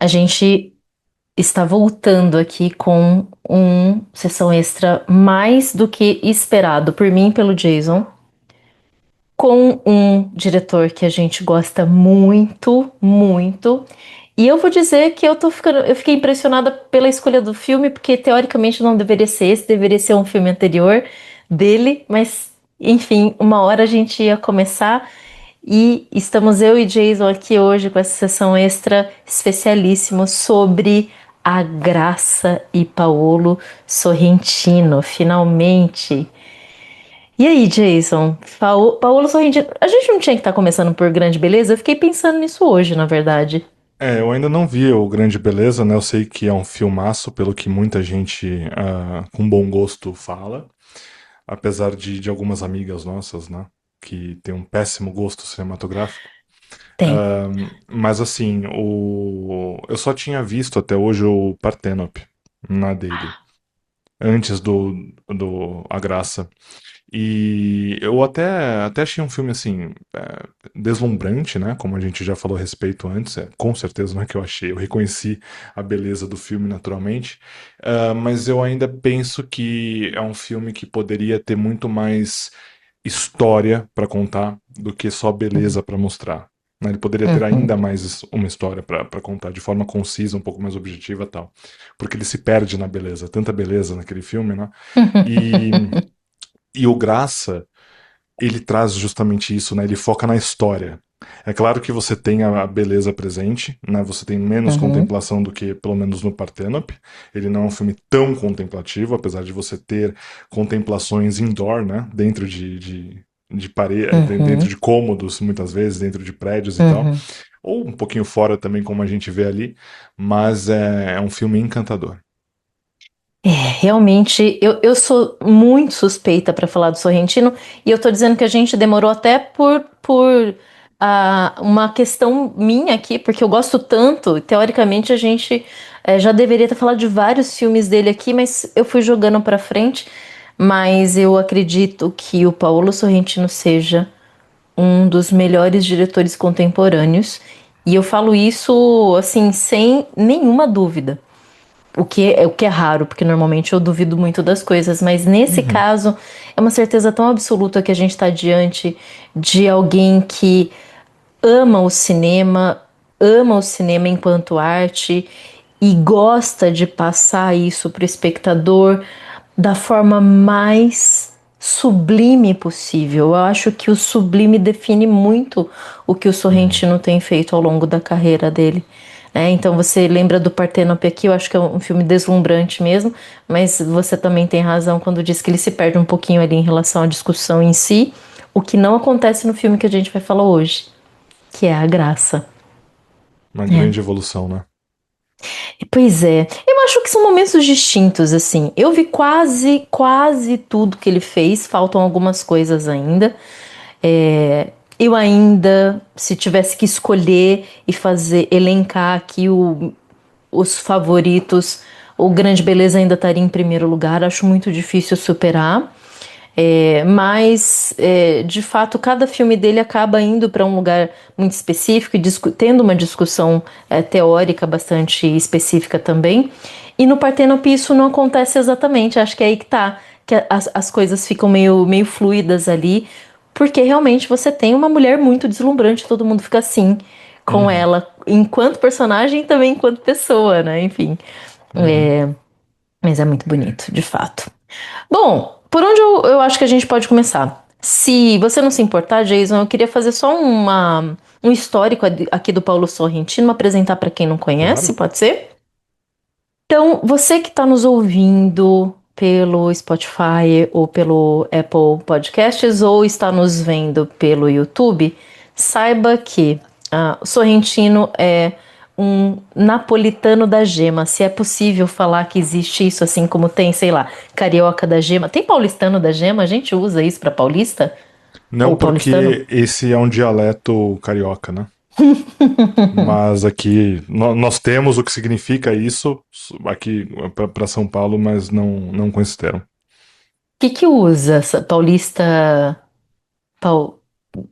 A gente está voltando aqui com sessão extra mais do que esperado por mim e pelo Jason, com um diretor que a gente gosta muito, muito. E eu vou dizer que eu fiquei impressionada pela escolha do filme, porque teoricamente não deveria ser esse, deveria ser um filme anterior dele, mas enfim, uma hora a gente ia começar. E estamos eu e Jason aqui hoje com essa sessão extra especialíssima sobre a Graça e Paolo Sorrentino, finalmente. E aí, Jason? Paolo Sorrentino. A gente não tinha que estar começando por Grande Beleza? Eu fiquei pensando nisso hoje, na verdade. Eu ainda não vi o Grande Beleza, né? Eu sei que é um filmaço, pelo que muita gente com bom gosto fala. Apesar de algumas amigas nossas, né? Que tem um péssimo gosto cinematográfico. Tem. Mas assim, eu só tinha visto até hoje o Parthenope na dele. Antes do A Graça. E eu até achei um filme assim, deslumbrante, né? Como a gente já falou a respeito antes, com certeza não é que eu achei, eu reconheci a beleza do filme naturalmente, mas eu ainda penso que é um filme que poderia ter muito mais história para contar do que só Uhum. beleza para mostrar. Né? Ele poderia ter Uhum. ainda mais uma história para contar de forma concisa, um pouco mais objetiva e tal. Porque ele se perde na beleza, tanta beleza naquele filme, né? E, e o Graça, ele traz justamente isso, né? Ele foca na história. É claro que você tem a beleza presente, né? Você tem menos Uhum. contemplação do que, pelo menos, no Parthenope. Ele não é um filme tão contemplativo, apesar de você ter contemplações indoor, né? Dentro de parede, dentro Uhum. de cômodos, muitas vezes, dentro de prédios e tal. Uhum. Ou um pouquinho fora também, como a gente vê ali. Mas é um filme encantador. É, realmente, eu sou muito suspeita para falar do Sorrentino, e eu tô dizendo que a gente demorou até por uma questão minha aqui, porque eu gosto tanto, e teoricamente a gente já deveria ter falado de vários filmes dele aqui, mas eu fui jogando para frente. Mas eu acredito que o Paolo Sorrentino seja um dos melhores diretores contemporâneos, e eu falo isso assim sem nenhuma dúvida. O que é raro, porque normalmente eu duvido muito das coisas, mas nesse Uhum. caso é uma certeza tão absoluta que a gente está diante de alguém que ama o cinema enquanto arte e gosta de passar isso para o espectador da forma mais sublime possível. Eu acho que o sublime define muito o que o Uhum. Sorrentino tem feito ao longo da carreira dele. Né? Então você lembra do Partenopé aqui, eu acho que é um filme deslumbrante mesmo, mas você também tem razão quando diz que ele se perde um pouquinho ali em relação à discussão em si, o que não acontece no filme que a gente vai falar hoje, que é a graça. Uma Né? grande evolução, né? Pois é, eu acho que são momentos distintos, assim. Eu vi quase tudo que ele fez, faltam algumas coisas ainda. É, eu ainda, se tivesse que escolher e fazer, elencar aqui os favoritos, o Grande Beleza ainda estaria em primeiro lugar, acho muito difícil superar. Mas de fato cada filme dele acaba indo para um lugar muito específico e tendo uma discussão teórica bastante específica também. E no Partenopé isso não acontece exatamente, acho que é aí que tá, que as coisas ficam meio fluidas ali, porque realmente você tem uma mulher muito deslumbrante, todo mundo fica assim com Uhum. ela, enquanto personagem e também enquanto pessoa, né? Enfim, Uhum. mas é muito bonito, de fato. Bom, por onde eu acho que a gente pode começar? Se você não se importar, Jason, eu queria fazer só um histórico aqui do Paulo Sorrentino, apresentar para quem não conhece, Claro. pode ser? Então, você que está nos ouvindo pelo Spotify ou pelo Apple Podcasts ou está nos vendo pelo YouTube, saiba que o Sorrentino é um napolitano da gema. Se é possível falar que existe isso, assim como tem, sei lá, carioca da gema. Tem paulistano da gema? A gente usa isso para paulista? Não Ou paulistano? porque esse é um dialeto carioca, né? Mas aqui nós temos o que significa isso aqui para São Paulo, mas não com esse termo. O que que usa essa paulista? Paul...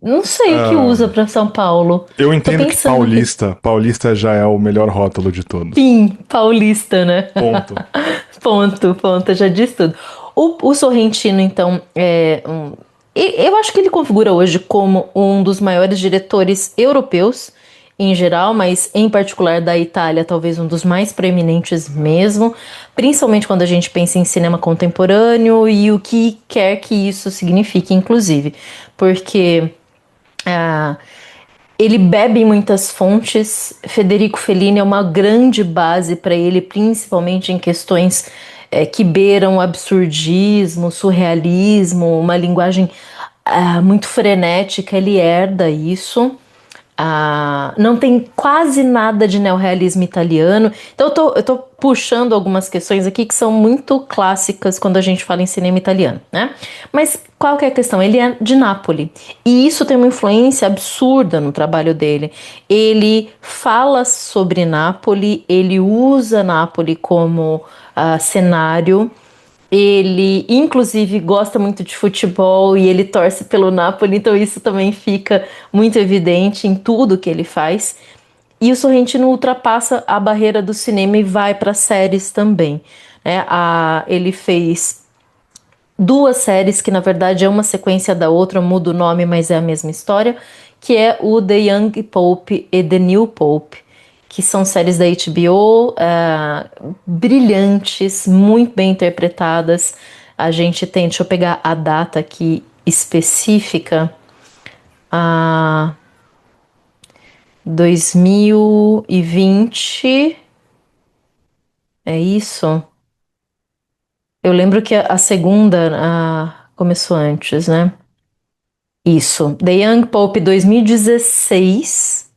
Não sei o que usa Ah, para São Paulo. eu Tô entendo que pensando aqui. paulista já é o melhor rótulo de todos. Sim, paulista, né? Ponto. Ponto, ponto, já disse tudo. O Sorrentino, então, eu acho que ele configura hoje como um dos maiores diretores europeus em geral, mas em particular da Itália, talvez um dos mais preeminentes mesmo, principalmente quando a gente pensa em cinema contemporâneo e o que quer que isso signifique, inclusive, porque ah, ele bebe em muitas fontes. Federico Fellini é uma grande base para ele, principalmente em questões que beiram o absurdismo, surrealismo, uma linguagem muito frenética. Ele herda isso. Não tem quase nada de neorrealismo italiano. Então eu tô puxando algumas questões aqui que são muito clássicas quando a gente fala em cinema italiano, né? Mas qual que é a questão? Ele é de Nápoles. E isso tem uma influência absurda no trabalho dele. Ele fala sobre Nápoles, ele usa Nápoles como cenário. Ele, inclusive, gosta muito de futebol e ele torce pelo Napoli, então isso também fica muito evidente em tudo que ele faz. E o Sorrentino ultrapassa a barreira do cinema e vai para séries também, né? Ele fez duas séries que, na verdade, é uma sequência da outra, muda o nome, mas é a mesma história, que é o The Young Pope e The New Pope, que são séries da HBO, brilhantes, muito bem interpretadas. A gente tem, deixa eu pegar a data aqui específica, a 2020, é isso? Eu lembro que a segunda começou antes, né? Isso, The Young Pope 2016.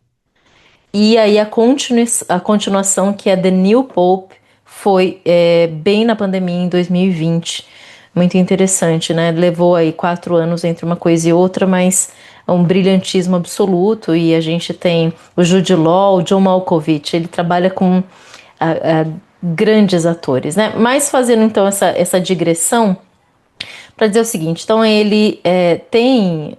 E aí a continuação, que é The New Pope, foi bem na pandemia em 2020. Muito interessante, né? Levou aí 4 anos entre uma coisa e outra, mas é um brilhantismo absoluto. E a gente tem o Jude Law, o John Malkovich, ele trabalha com ah, grandes atores, né? Mas fazendo então essa digressão para dizer o seguinte, então ele tem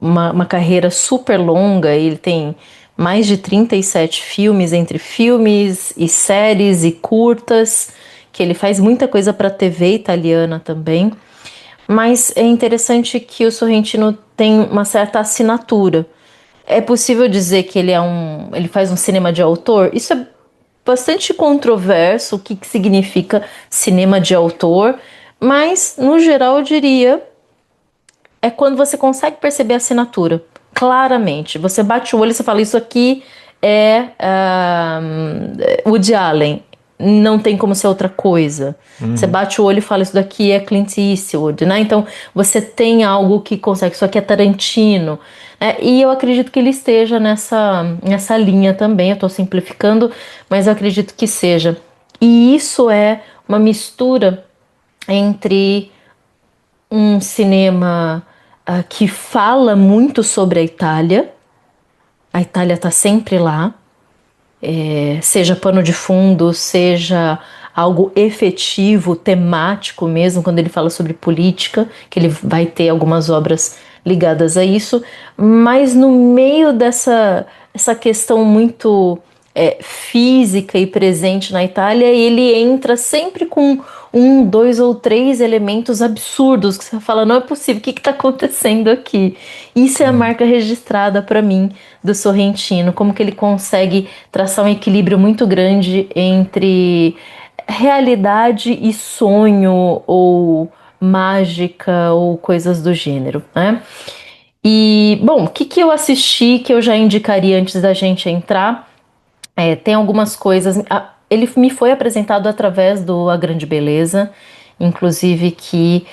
uma carreira super longa, ele tem mais de 37 filmes, entre filmes e séries e curtas, que ele faz muita coisa para TV italiana também. Mas é interessante que o Sorrentino tem uma certa assinatura. É possível dizer que ele faz um cinema de autor? Isso é bastante controverso, o que significa cinema de autor, mas no geral eu diria é quando você consegue perceber a assinatura claramente. Você bate o olho e você fala: Isso aqui é Woody Allen, não tem como ser outra coisa. Você Uhum. bate o olho e fala: Isso daqui é Clint Eastwood, né? Então você tem algo que consegue. Isso aqui é Tarantino. E eu acredito que ele esteja nessa linha também. Eu estou simplificando, mas eu acredito que seja. E isso é uma mistura entre um cinema que fala muito sobre a Itália está sempre lá, seja pano de fundo, seja algo efetivo, temático mesmo, quando ele fala sobre política, que ele vai ter algumas obras ligadas a isso, mas no meio dessa essa questão muito física e presente na Itália, ele entra sempre com um, dois ou três elementos absurdos que você fala, não é possível, o que está acontecendo aqui? Isso é a Uhum. marca registrada para mim do Sorrentino, como que ele consegue traçar um equilíbrio muito grande entre realidade e sonho ou mágica ou coisas do gênero, né? E, bom, o que eu assisti que eu já indicaria antes da gente entrar? Tem algumas coisas. Ele me foi apresentado através do A Grande Beleza, inclusive que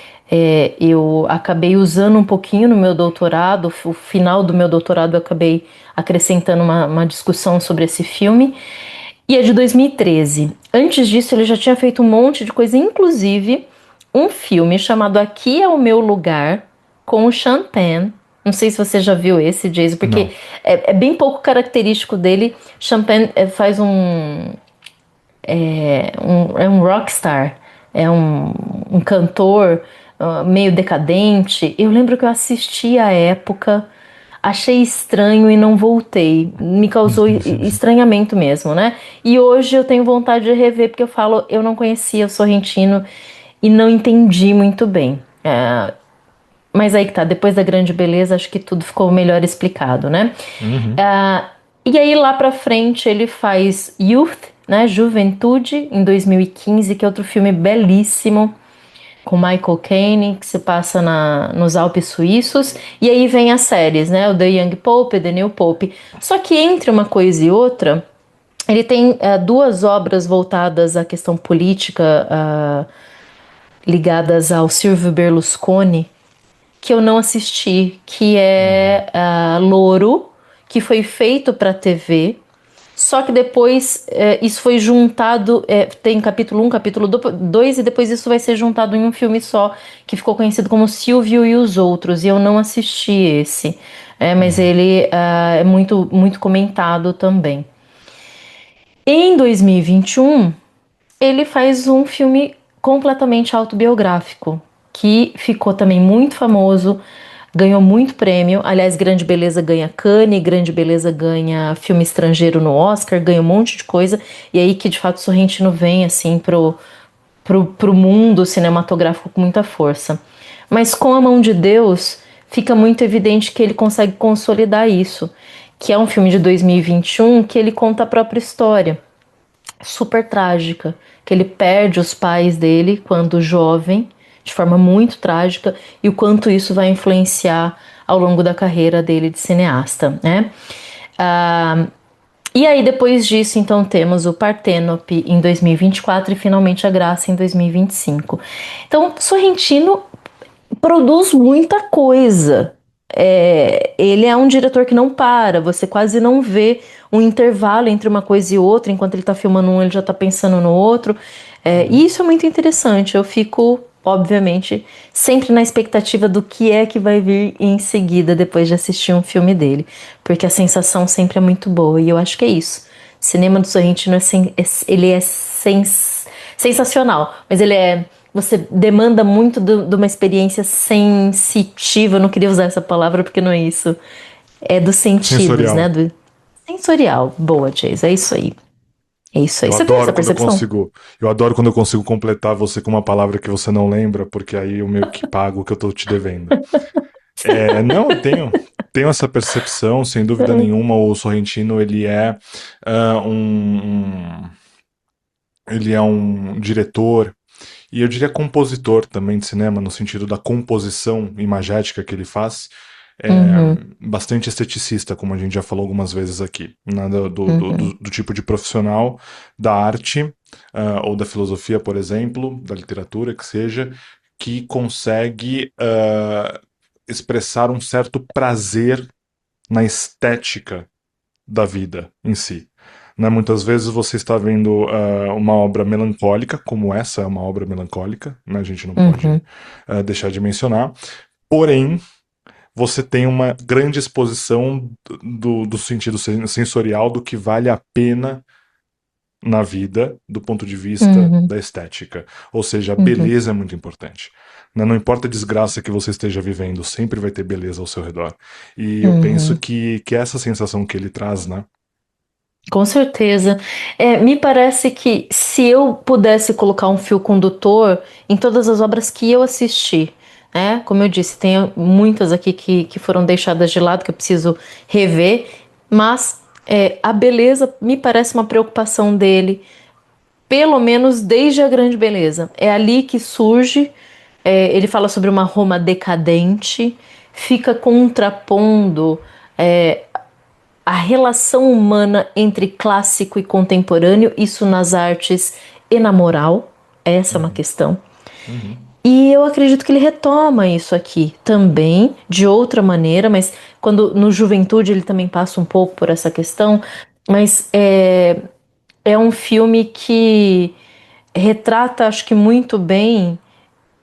eu acabei usando um pouquinho no meu doutorado. O final do meu doutorado eu acabei acrescentando uma discussão sobre esse filme. E é de 2013. Antes disso, ele já tinha feito um monte de coisa, inclusive um filme chamado Aqui é o Meu Lugar, com o Sean Penn. Não sei se você já viu esse, Jason, porque Não. é bem pouco característico dele. Sean Penn faz é um rockstar, é um cantor, meio decadente. Eu lembro que eu assisti à época, achei estranho e não voltei. Me causou estranhamento mesmo, né? E hoje eu tenho vontade de rever, porque eu falo, eu não conhecia o Sorrentino e não entendi muito bem. Mas aí que tá, depois da Grande Beleza, acho que tudo ficou melhor explicado, né? Uhum. Ah, e aí lá pra frente ele faz Youth, né? Juventude, em 2015, que é outro filme belíssimo, com Michael Caine, que se passa nos Alpes suíços. E aí vem as séries, né? O The Young Pope, The New Pope. Só que entre uma coisa e outra, ele tem duas obras voltadas à questão política, ligadas ao Silvio Berlusconi, que eu não assisti, que Uhum. é Louro, que foi feito para TV. Só que depois isso foi juntado, tem capítulo 1, capítulo 2, e depois isso vai ser juntado em um filme só, que ficou conhecido como Silvio e os Outros, e eu não assisti esse. Mas Uhum. ele é muito, muito comentado também. Em 2021, ele faz um filme completamente autobiográfico, que ficou também muito famoso, ganhou muito prêmio. Aliás, Grande Beleza ganha Cannes, Grande Beleza ganha filme estrangeiro no Oscar, ganha um monte de coisa. E aí que de fato Sorrentino vem assim pro mundo cinematográfico com muita força. Mas com a mão de Deus, fica muito evidente que ele consegue consolidar isso, que é um filme de 2021 que ele conta a própria história super trágica, que ele perde os pais dele quando jovem, de forma muito trágica, e o quanto isso vai influenciar ao longo da carreira dele de cineasta, né? Ah, e aí depois disso, então temos o Parténope em 2024 e finalmente a Graça em 2025. Então, Sorrentino produz muita coisa. Ele é um diretor que não para, você quase não vê um intervalo entre uma coisa e outra, enquanto ele está filmando um, ele já está pensando no outro. E Uhum. isso é muito interessante. Eu fico, obviamente, sempre na expectativa do que é que vai vir em seguida, depois de assistir um filme dele, porque a sensação sempre é muito boa, e eu acho que é isso. Cinema do Sorrentino ele é sensacional, mas ele é. Você demanda muito de uma experiência sensitiva. Eu não queria usar essa palavra porque não é isso. É dos sentidos, né? Sensorial. Do sensorial. Boa, Chase. É isso aí. É isso aí. Eu Você tem essa adoro quando eu percepção? consigo. Eu adoro quando eu consigo completar você com uma palavra que você não lembra, porque aí eu meio que pago o que eu tô te devendo. Não, eu tenho essa percepção, sem dúvida nenhuma. O Sorrentino, ah, um, um- ele é um diretor e eu diria compositor também de cinema, no sentido da composição imagética que ele faz. É Uhum, bastante esteticista, como a gente já falou algumas vezes aqui, né, uhum, do tipo de profissional da arte, ou da filosofia, por exemplo, da literatura, que seja, que consegue expressar um certo prazer na estética da vida em si. Né, muitas vezes você está vendo uma obra melancólica, como essa é uma obra melancólica, né, a gente não pode uhum, deixar de mencionar, porém você tem uma grande exposição do sentido sensorial do que vale a pena na vida do ponto de vista uhum, da estética. Ou seja, a uhum, beleza é muito importante. Né? Não importa a desgraça que você esteja vivendo, sempre vai ter beleza ao seu redor. E eu penso uhum. que é essa sensação que ele traz, né? Com certeza. Me parece que se eu pudesse colocar um fio condutor em todas as obras que eu assisti, né? Como eu disse, tem muitas aqui que foram deixadas de lado que eu preciso rever, mas a beleza me parece uma preocupação dele, pelo menos desde a Grande Beleza. É ali que surge. Ele fala sobre uma Roma decadente, fica contrapondo. é, a relação humana entre clássico e contemporâneo, isso nas artes e na moral, essa é uma Uhum, questão. uhum, E eu acredito que ele retoma isso aqui também, de outra maneira, mas quando no Juventude ele também passa um pouco por essa questão, mas é um filme que retrata, acho que muito bem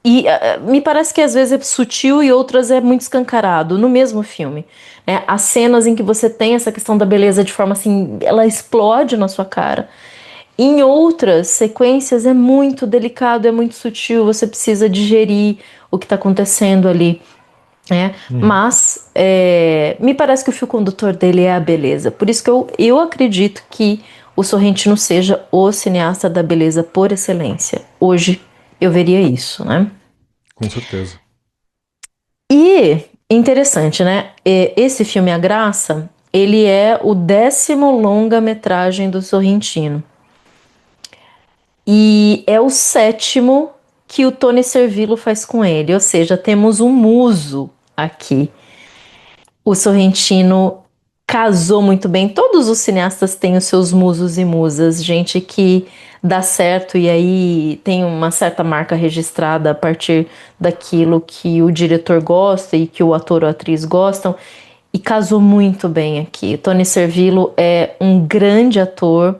e me parece que às vezes é sutil e outras é muito escancarado no mesmo filme. Né? Há cenas em que você tem essa questão da beleza de forma assim, ela explode na sua cara. Em outras sequências é muito delicado, é muito sutil, você precisa digerir o que está acontecendo ali, né? Uhum. Mas me parece que o fio condutor dele é a beleza. Por isso que eu acredito que o Sorrentino seja o cineasta da beleza por excelência. Hoje eu veria isso, né? Com certeza. E interessante, né? Esse filme A Graça, ele é o 10º longa-metragem do Sorrentino. E é o 7º que o Tony Servillo faz com ele. Ou seja, temos um muso aqui. O Sorrentino casou muito bem. Todos os cineastas têm os seus musos e musas, gente que dá certo e aí tem uma certa marca registrada a partir daquilo que o diretor gosta e que o ator ou atriz gostam. E casou muito bem aqui. Tony Servillo é um grande ator,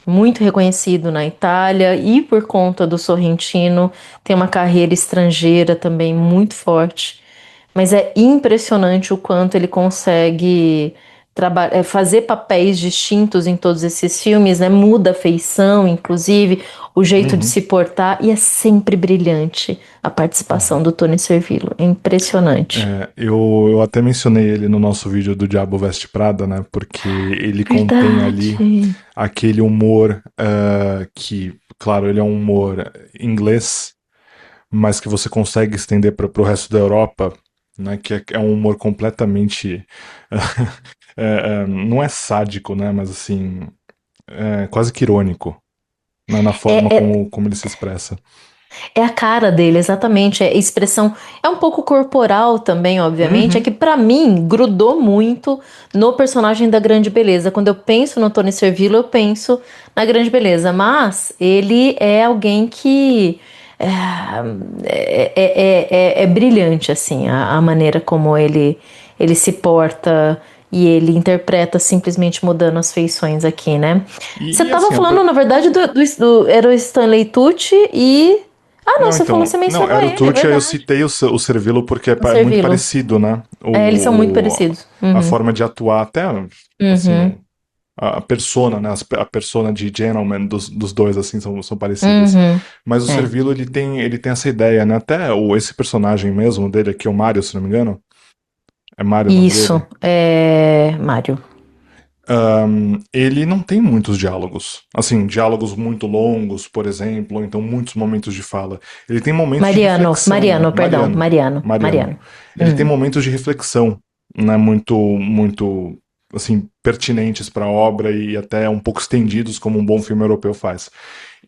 muito reconhecido na Itália e por conta do Sorrentino tem uma carreira estrangeira também muito forte. Mas é impressionante o quanto ele consegue fazer papéis distintos em todos esses filmes, né? Muda a feição, inclusive, o jeito de Uhum. se portar, e é sempre brilhante a participação Uhum. do Tony Servillo. É impressionante. Eu até mencionei ele no nosso vídeo do Diabo Veste Prada, né? Porque ele contém ali Verdade. aquele humor que, claro, ele é um humor inglês, mas que você consegue estender para o resto da Europa, né? Que é um humor completamente. Não é sádico, né? Mas assim, quase que irônico, né, na É, forma é, como ele se expressa. É a cara dele, exatamente. É expressão. É um pouco corporal também, obviamente. É Uhum. que pra mim grudou muito no personagem da Grande Beleza. Quando eu penso no Tony Servillo, eu penso na Grande Beleza. Mas ele é alguém que é brilhante, assim, a maneira como ele se porta e ele interpreta simplesmente mudando as feições aqui, né? Você E tava assim, falando, na verdade, era o Stanley Tucci e não, não, você falou, então, você não, mencionou era o ele, é Tucci, aí eu verdade. citei o Servilo porque O é muito Servilo. parecido, né? Eles são muito parecidos. A Uhum. forma de atuar, até assim, Uhum. a persona, né? A persona de gentleman dos dois, assim, são parecidas. Uhum. Mas o É. Servilo, ele tem essa ideia, né? Até esse personagem mesmo dele aqui, o Mario, se não me engano. É Mario o nome Isso. dele. É. Mário. Ele não tem muitos diálogos. Assim, diálogos muito longos, por exemplo, ou então muitos momentos de fala. Ele tem momentos de Mariano. reflexão. Mariano, perdão. Mariano. Mariano. Mariano. Ele tem momentos de reflexão, né, muito, assim, pertinentes para a obra e até um pouco estendidos, como um bom filme europeu faz.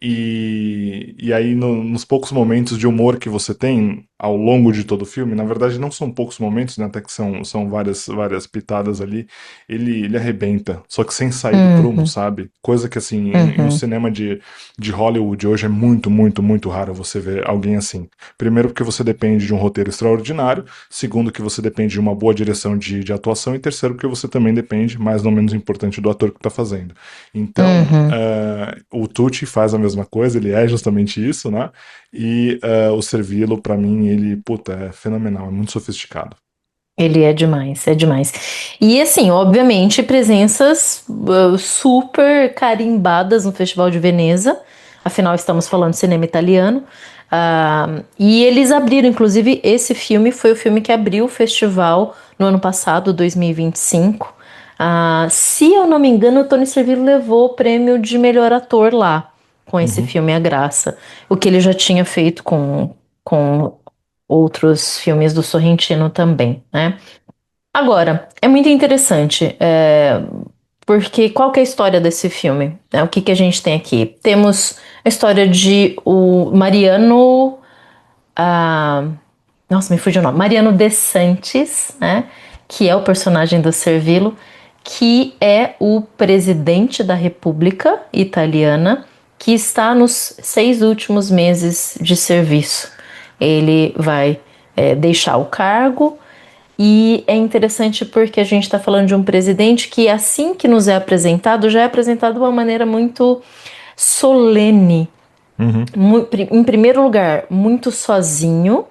E aí, nos poucos momentos de humor que você tem ao longo de todo o filme, na verdade não são poucos momentos, né, até que são várias pitadas ali, ele arrebenta, só que sem sair do prumo, Uhum. sabe? Coisa que, assim, no Uhum. cinema de Hollywood hoje é muito raro você ver alguém assim. Primeiro, porque você depende de um roteiro extraordinário, segundo, que você depende de uma boa direção de atuação, e terceiro, porque você também depende, mais não menos importante, do ator que está fazendo. Então, Uhum. o Tucci faz a mesma coisa, ele é justamente isso, né? E o Servillo, pra mim, ele, puta, é fenomenal, é muito sofisticado. Ele é demais, é demais. E assim, obviamente, presenças super carimbadas no Festival de Veneza. Afinal, estamos falando de cinema italiano. E eles abriram, inclusive, esse filme foi o filme que abriu o festival no ano passado, 2025. Se eu não me engano, o Tony Servillo levou o prêmio de melhor ator lá, com esse Uhum. filme A Graça. O que ele já tinha feito com outros filmes do Sorrentino também, né? Agora, é muito interessante, porque qual que é a história desse filme? O que que a gente tem aqui? Temos a história de o Mariano, ah, nossa, me fugiu o nome, Mariano De Santis, né? Que é o personagem do Servillo, que é o presidente da República Italiana, que está nos 6 últimos meses de serviço. Ele vai deixar o cargo e é interessante porque a gente está falando de um presidente que, assim que nos é apresentado, já é apresentado de uma maneira muito solene. Uhum. Em primeiro lugar, muito sozinho.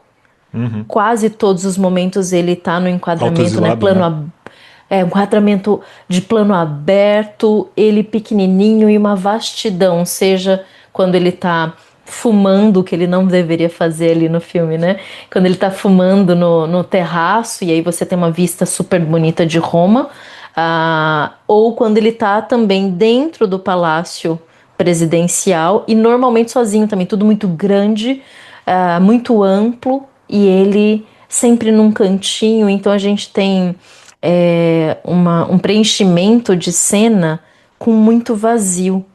Uhum. Quase todos os momentos ele está no enquadramento, né? Autoexilado, Plano né? É um quadramento de plano aberto, ele pequenininho e uma vastidão, seja quando ele tá fumando, que ele não deveria fazer ali no filme, né? Quando ele tá fumando no terraço, e aí você tem uma vista super bonita de Roma, ou quando ele tá também dentro do palácio presidencial, e normalmente sozinho também, tudo muito grande, muito amplo, e ele sempre num cantinho, então a gente tem um preenchimento de cena com muito vazio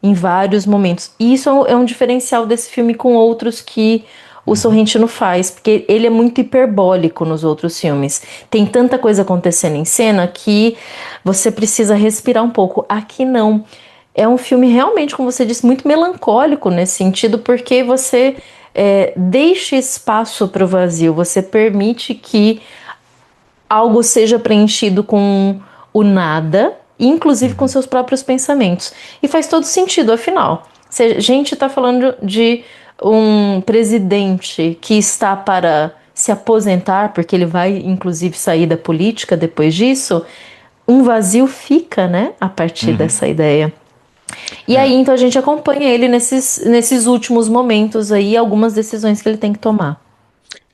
em vários momentos. E isso é um diferencial desse filme com outros que o Uhum. Sorrentino faz, porque ele é muito hiperbólico nos outros filmes. Tem tanta coisa acontecendo em cena que você precisa respirar um pouco. Aqui não. É um filme realmente, como você disse, muito melancólico nesse sentido, porque você deixa espaço para o vazio, você permite que algo seja preenchido com o nada, inclusive com Uhum. seus próprios pensamentos. E faz todo sentido, afinal. Se a gente está falando de um presidente que está para se aposentar, porque ele vai inclusive sair da política depois disso, um vazio fica, né, a partir Uhum. dessa ideia. E aí, É, então, a gente acompanha ele nesses últimos momentos aí, algumas decisões que ele tem que tomar.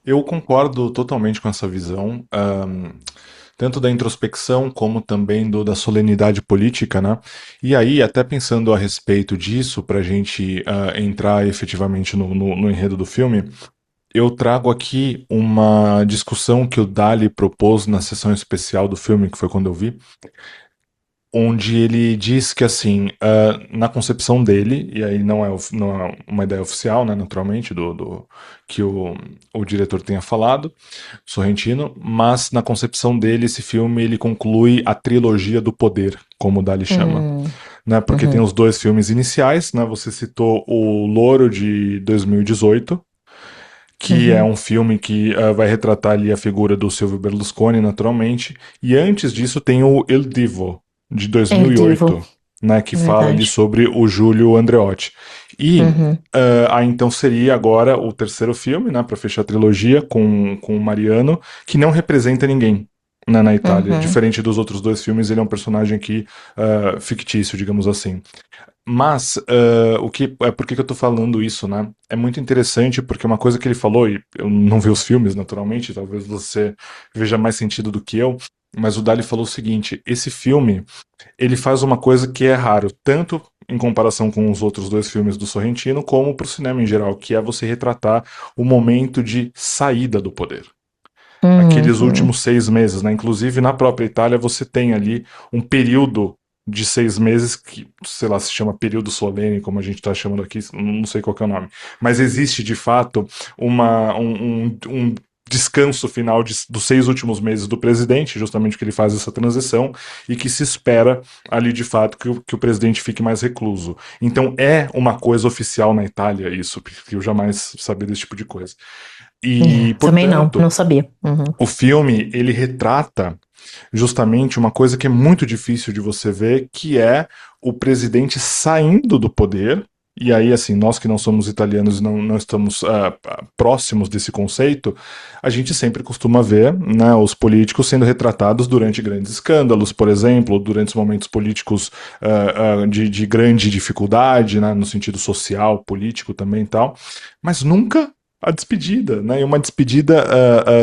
eu concordo totalmente com essa visão, tanto da introspecção como também da solenidade política, né? E aí, até pensando a respeito disso, para a gente entrar efetivamente no enredo do filme, eu trago aqui uma discussão que o Dali propôs na sessão especial do filme, que foi quando eu vi, onde ele diz que, assim, na concepção dele, e aí não é uma ideia oficial, né, naturalmente, que o diretor tenha falado, Sorrentino, mas na concepção dele, esse filme ele conclui a trilogia do poder, como o Dali chama. Hum, Né, porque tem uhum, os dois filmes iniciais, né, você citou o Louro de 2018, que é uhum. um filme que vai retratar ali a figura do Silvio Berlusconi, naturalmente. E antes disso tem o Il Divo, de El Divo, 2008, né, que fala ali verdade. sobre o Júlio Andreotti. E Uhum, aí então seria agora o terceiro filme, né, para fechar a trilogia, com o Mariano, que não representa ninguém. Né, na Itália. uhum, Diferente dos outros dois filmes, ele é um personagem que fictício, digamos assim. Mas, por que que eu tô falando isso, né? É muito interessante porque uma coisa que ele falou, e eu não vi os filmes, naturalmente, talvez você veja mais sentido do que eu, mas o Dali falou o seguinte: esse filme, ele faz uma coisa que é raro, tanto em comparação com os outros dois filmes do Sorrentino, como pro cinema em geral, que é você retratar o momento de saída do poder. Aqueles uhum, últimos 6 meses, né? Inclusive na própria Itália você tem ali um período de 6 meses que, sei lá, se chama período solene, como a gente está chamando aqui, não sei qual que é o nome. Mas existe de fato um descanso final dos 6 últimos meses do presidente, justamente que ele faz essa transição, e que se espera ali de fato que o presidente fique mais recluso. Então é uma coisa oficial na Itália isso, porque eu jamais sabia desse tipo de coisa. E, Também não, portanto, não sabia. Uhum, o filme, ele retrata justamente uma coisa que é muito difícil de você ver, que é o presidente saindo do poder. E aí, assim, nós que não somos italianos e não estamos próximos desse conceito, a gente sempre costuma ver, né, os políticos sendo retratados durante grandes escândalos, por exemplo, durante os momentos políticos de grande dificuldade, né, no sentido social, político também e tal, mas nunca a despedida, né, e uma despedida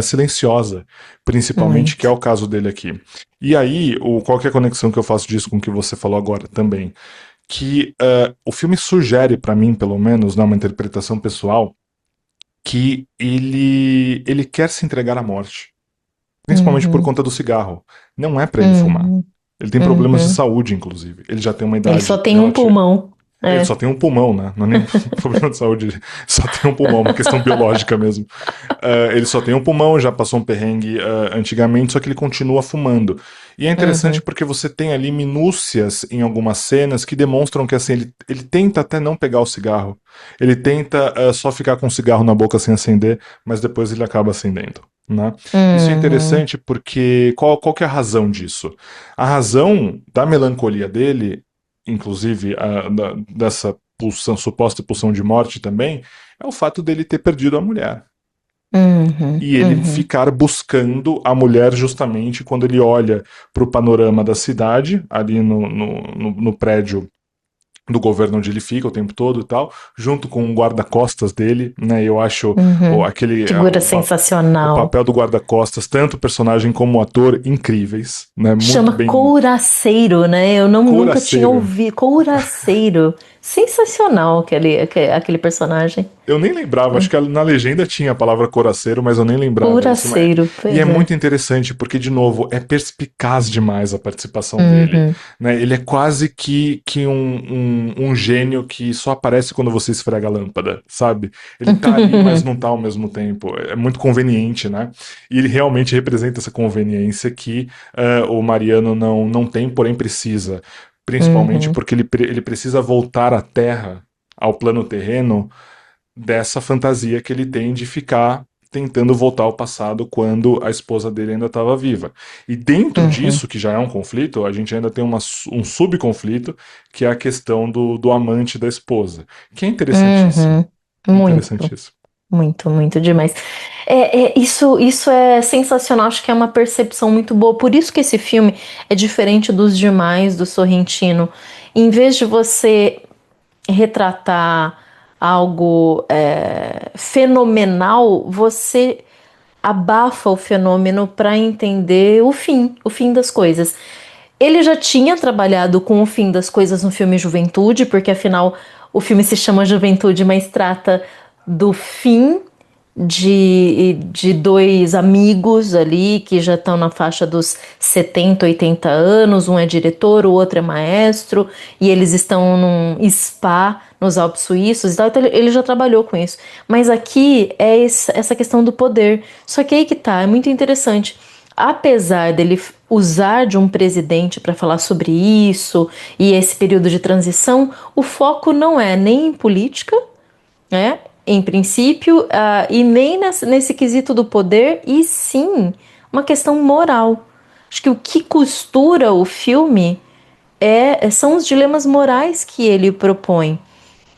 silenciosa, principalmente, que é muito. o caso dele aqui. E aí, qual que é a conexão que eu faço disso com o que você falou agora também? Que o filme sugere para mim, pelo menos, né, uma interpretação pessoal, que ele quer se entregar à morte, principalmente por Uhum, conta do cigarro. Não é para ele fumar. uhum, Ele tem problemas de uhum. saúde, inclusive. Ele já tem uma Ele só idade tem um relativa. pulmão. Ele É. só tem um pulmão, né? Não é nem um problema de saúde, ele só tem um pulmão, uma questão biológica mesmo. Ele só tem um pulmão, já passou um perrengue antigamente, só que ele continua fumando. E é interessante Uhum, porque você tem ali minúcias em algumas cenas que demonstram que assim, ele tenta até não pegar o cigarro. Ele tenta só ficar com o cigarro na boca sem acender, mas depois ele acaba acendendo. Né? Isso é uhum, interessante porque qual que é a razão disso? A razão da melancolia dele, inclusive dessa suposta pulsão de morte também, é o fato dele ter perdido a mulher. Uhum, e ele uhum, ficar buscando a mulher justamente quando ele olha para o panorama da cidade, ali no prédio do governo onde ele fica o tempo todo e tal, junto com o guarda-costas dele, né? Eu acho uhum. aquele Figura o sensacional. papel do guarda-costas, tanto o personagem como o ator, incríveis, né? Muito Chama bem Couraceiro, né? Eu não, nunca tinha coraceiro. ouvido. Couraceiro. Sensacional aquele personagem. Eu nem lembrava, acho que na legenda tinha a palavra coraceiro, mas eu nem lembrava isso. Couraceiro, E é pois é. muito interessante, porque, de novo, é perspicaz demais a participação dele. Uhum. Né? Ele é quase que um gênio que só aparece quando você esfrega a lâmpada, sabe? Ele tá ali, mas não tá ao mesmo tempo. É muito conveniente, né? E ele realmente representa essa conveniência que o Mariano não tem, porém precisa. Principalmente Uhum. porque ele precisa voltar à Terra, ao plano terreno, dessa fantasia que ele tem de ficar tentando voltar ao passado quando a esposa dele ainda estava viva. E dentro Uhum. disso, que já é um conflito, a gente ainda tem um subconflito, que é a questão do amante da esposa, que é interessantíssimo. Uhum. Muito, Interessantíssimo. muito, muito demais. Isso é sensacional, acho que é uma percepção muito boa. Por isso que esse filme é diferente dos demais do Sorrentino. Em vez de você retratar algo fenomenal, você abafa o fenômeno para entender o fim das coisas. Ele já tinha trabalhado com o fim das coisas no filme Juventude, porque afinal o filme se chama Juventude, mas trata do fim de dois amigos ali que já estão na faixa dos 70, 80 anos. Um é diretor, o outro é maestro, e eles estão num spa nos Alpes Suíços e tal. Então ele já trabalhou com isso. Mas aqui é essa questão do poder. Só que aí que tá, é muito interessante. Apesar dele usar de um presidente para falar sobre isso e esse período de transição, o foco não é nem em política, né? Em princípio, e nem nesse quesito do poder, e sim uma questão moral. Acho que o que costura o filme são os dilemas morais que ele propõe.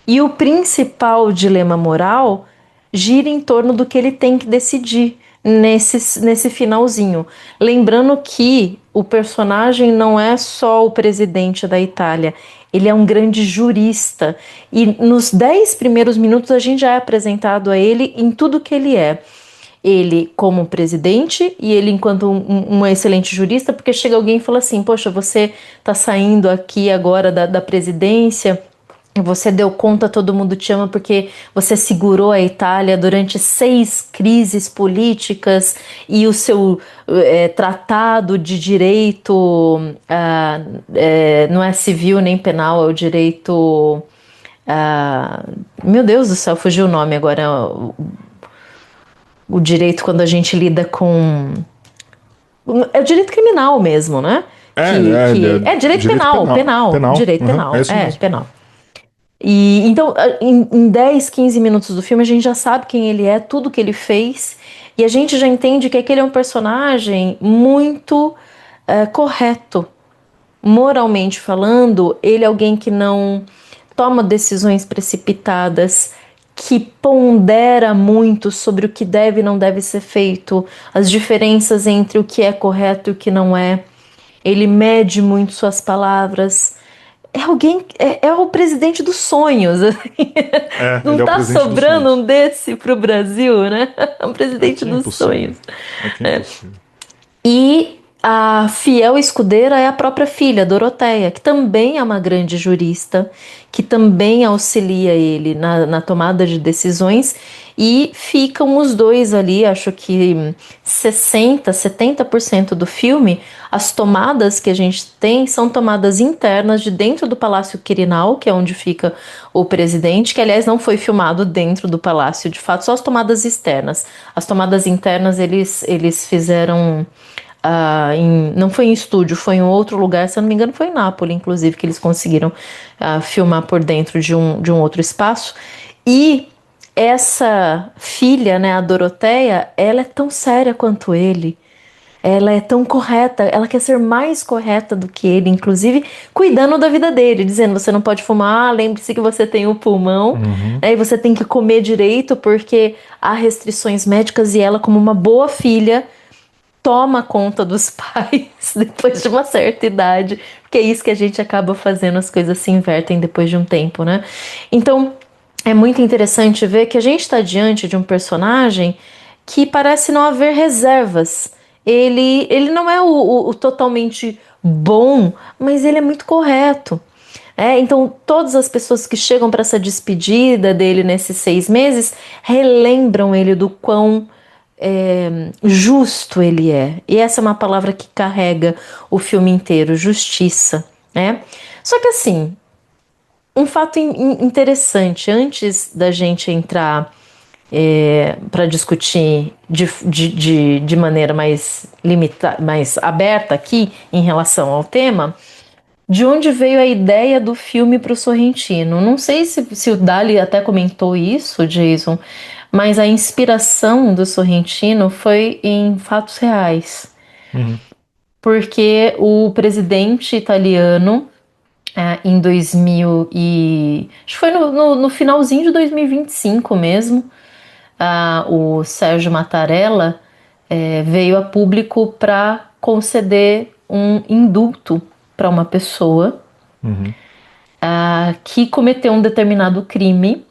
E o principal dilema moral gira em torno do que ele tem que decidir nesse finalzinho. Lembrando que o personagem não é só o presidente da Itália, ele é um grande jurista. E nos 10 primeiros minutos a gente já é apresentado a ele em tudo que ele é. Ele como presidente e ele enquanto um excelente jurista, porque chega alguém e fala assim: Poxa, você está saindo aqui agora da presidência. Você deu conta, todo mundo te ama porque você segurou a Itália durante 6 crises políticas e o seu tratado de direito não é civil nem penal, é o direito. ah, Meu Deus do céu, fugiu o nome agora. O direito quando a gente lida com. É o direito criminal mesmo, né? Ele Que é é direito direito penal, penal. penal, Penal, direito uhum, é penal, isso mesmo. penal. E então, em 10, 15 minutos do filme, a gente já sabe quem ele é, tudo que ele fez, e a gente já entende que aquele é um personagem muito correto. Moralmente falando, ele é alguém que não toma decisões precipitadas, que pondera muito sobre o que deve e não deve ser feito, as diferenças entre o que é correto e o que não é. Ele mede muito suas palavras. É o presidente dos sonhos. Não Ele é o tá presidente dos sobrando sonhos. um desse pro Brasil, né? É um presidente Aqui é dos impossível. sonhos. Aqui é impossível. E a fiel escudeira é a própria filha, Doroteia, que também é uma grande jurista, que também auxilia ele na tomada de decisões, e ficam os dois ali, acho que 60, 70% do filme, as tomadas que a gente tem são tomadas internas de dentro do Palácio Quirinal, que é onde fica o presidente, que aliás não foi filmado dentro do palácio, de fato, só as tomadas externas. As tomadas internas eles fizeram não foi em estúdio, foi em outro lugar, se eu não me engano, foi em Nápoles, inclusive, que eles conseguiram filmar por dentro de um outro espaço. E essa filha, né, a Doroteia, ela é tão séria quanto ele. ela é tão correta, ela quer ser mais correta do que ele, inclusive cuidando da vida dele, dizendo: você não pode fumar, lembre-se que você tem o pulmão, Uhum. né, e você tem que comer direito porque há restrições médicas, e ela, como uma boa filha, toma conta dos pais depois de uma certa idade, porque é isso que a gente acaba fazendo, as coisas se invertem depois de um tempo, né? Então, é muito interessante ver que a gente está diante de um personagem que parece não haver reservas. Ele não é o totalmente bom, mas ele é muito correto. Então, todas as pessoas que chegam para essa despedida dele nesses 6 meses relembram ele do quão justo ele é. E essa é uma palavra que carrega o filme inteiro, justiça, né? Só que assim, um fato interessante, antes da gente entrar para discutir de maneira mais limitada, mais aberta aqui em relação ao tema, de onde veio a ideia do filme para o Sorrentino? Não sei se o Dali até comentou isso, Jason, mas a inspiração do Sorrentino foi em fatos reais. Uhum. Porque o presidente italiano, em 2000 e... acho que foi no finalzinho de 2025 mesmo, o Sérgio Mattarella veio a público para conceder um indulto para uma pessoa Uhum. que cometeu um determinado crime,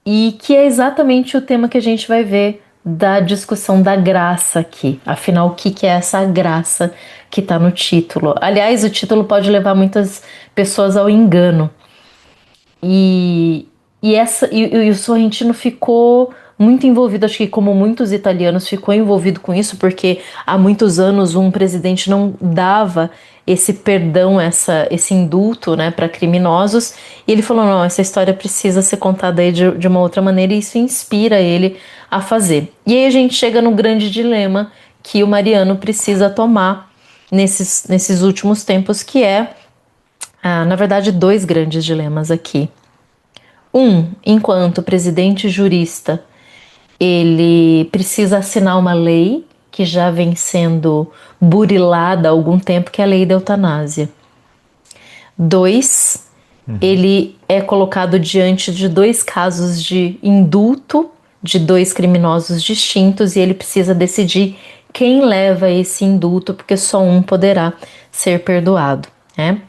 e que é exatamente o tema que a gente vai ver da discussão da graça aqui. Afinal, o que é essa graça que está no título? Aliás, o título pode levar muitas pessoas ao engano. E, e o Sorrentino ficou muito envolvido, acho que como muitos italianos, ficou envolvido com isso, porque há muitos anos um presidente não dava esse perdão, esse indulto, né, para criminosos, e ele falou: não, essa história precisa ser contada aí de uma outra maneira, e isso inspira ele a fazer. E aí a gente chega no grande dilema que o Mariano precisa tomar nesses últimos tempos, que é, na verdade, dois grandes dilemas aqui. Enquanto presidente jurista, ele precisa assinar uma lei que já vem sendo burilada há algum tempo, que é a lei da eutanásia. Dois, Uhum. ele é colocado diante de dois casos de indulto de dois criminosos distintos, e ele precisa decidir quem leva esse indulto, porque só um poderá ser perdoado, né?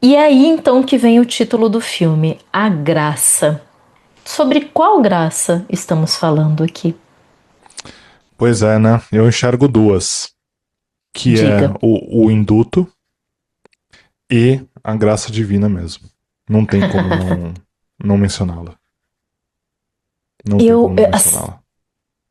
E aí então que vem o título do filme, A Graça. Sobre qual graça estamos falando aqui? Pois é, né? Eu enxergo duas, que é Diga. o induto e a graça divina mesmo. Não tem como não mencioná-la. Não tem Eu, como não mencioná-la.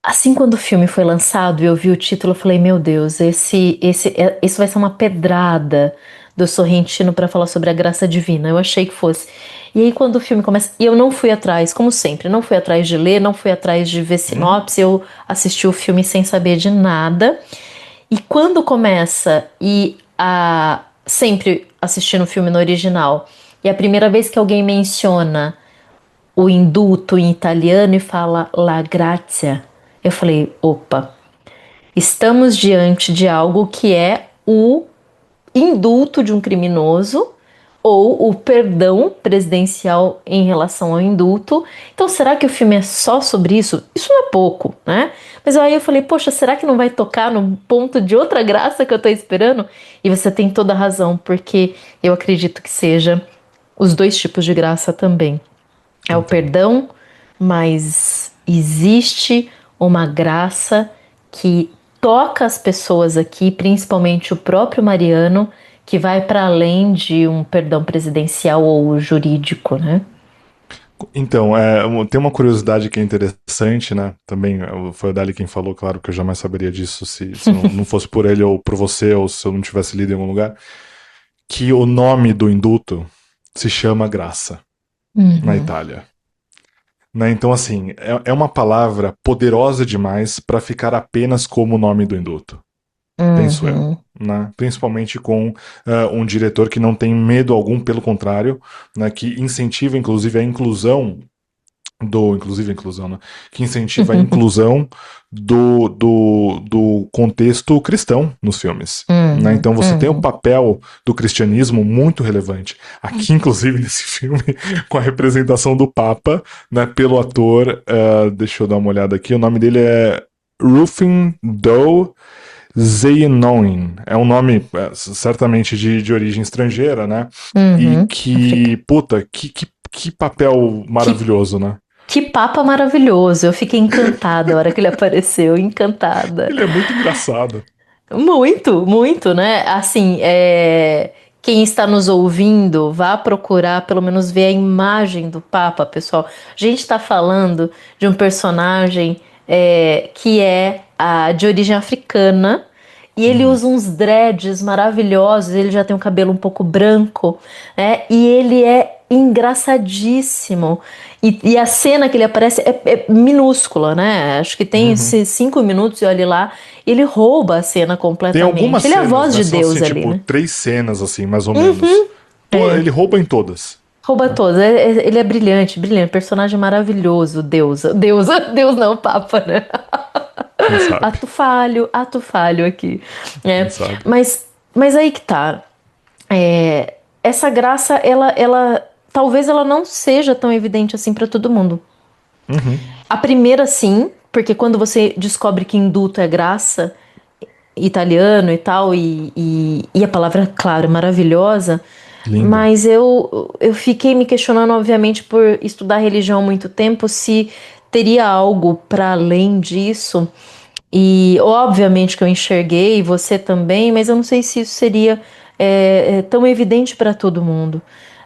assim, quando o filme foi lançado e eu vi o título, eu falei: meu Deus, isso vai ser uma pedrada do Sorrentino para falar sobre a graça divina. Eu achei que fosse. E aí, quando o filme começa, e eu não fui atrás, como sempre, não fui atrás de ler, não fui atrás de ver Uhum. sinopse, eu assisti o filme sem saber de nada. E quando começa, sempre assistindo o filme no original, e a primeira vez que alguém menciona o indulto em italiano e fala la grazia, eu falei: opa, estamos diante de algo que é o indulto de um criminoso, ou o perdão presidencial em relação ao indulto. Então, será que o filme é só sobre isso? Isso não é pouco, né? Mas aí eu falei: poxa, será que não vai tocar no ponto de outra graça que eu tô esperando? E você tem toda a razão, porque eu acredito que seja os dois tipos de graça também. É o Então. perdão, mas existe uma graça que toca as pessoas aqui, principalmente o próprio Mariano, que vai para além de um perdão presidencial ou jurídico, né? Então, tem uma curiosidade que é interessante, né? Também foi o Dali quem falou, claro que eu jamais saberia disso se não fosse por ele ou por você, ou se eu não tivesse lido em algum lugar, que o nome do indulto se chama graça na Uhum, Itália. Né? Então, assim, é uma palavra poderosa demais para ficar apenas como o nome do indulto, penso eu. uhum, Né? Principalmente com um diretor que não tem medo algum, pelo contrário, né? Que incentiva inclusive a inclusão inclusive a inclusão, né? Que incentiva a inclusão do contexto cristão nos filmes. Né? Uhum, Então você tem o uhum. papel do cristianismo muito relevante. Aqui, inclusive, nesse filme, com a representação do Papa, né, pelo ator, deixa eu dar uma olhada aqui, o nome dele é Rufin Doe Zeynoin. É um nome certamente de origem estrangeira, né? E Uhum. que, puta, que papel Que, maravilhoso, né? que papa maravilhoso. Eu fiquei encantada a hora que ele apareceu, encantada. Ele é muito engraçado. Muito, muito, né? Assim, quem está nos ouvindo, vá procurar pelo menos ver a imagem do Papa, pessoal. A gente está falando de um personagem que é de origem africana e ele Uhum. usa uns dreads maravilhosos. Ele já tem um cabelo um pouco branco, né? E ele é engraçadíssimo. E a cena que ele aparece é minúscula, né? Acho que tem Uhum. 5 minutos e olhe lá. Ele rouba a cena Tem algumas completamente. Ele é a cenas, voz né? de São assim, Deus ali, tipo, né? 3 cenas, assim, mais ou menos. Uhum. É, Ele rouba em todas. rouba Né? todas. Ele é brilhante, brilhante. Personagem maravilhoso. Deusa. Deusa. Deus não, Papa, né? Quem sabe? Ato falho aqui. Quem É, sabe? mas aí que tá. Essa graça, talvez ela não seja tão evidente assim pra todo mundo. Uhum. A primeira, sim, porque quando você descobre que indulto é graça, italiano e tal, e a palavra, claro, maravilhosa, Linda. mas eu fiquei me questionando, obviamente, por estudar religião há muito tempo, se teria algo para além disso. E obviamente que eu enxerguei, você também, mas eu não sei se isso seria tão evidente para todo mundo.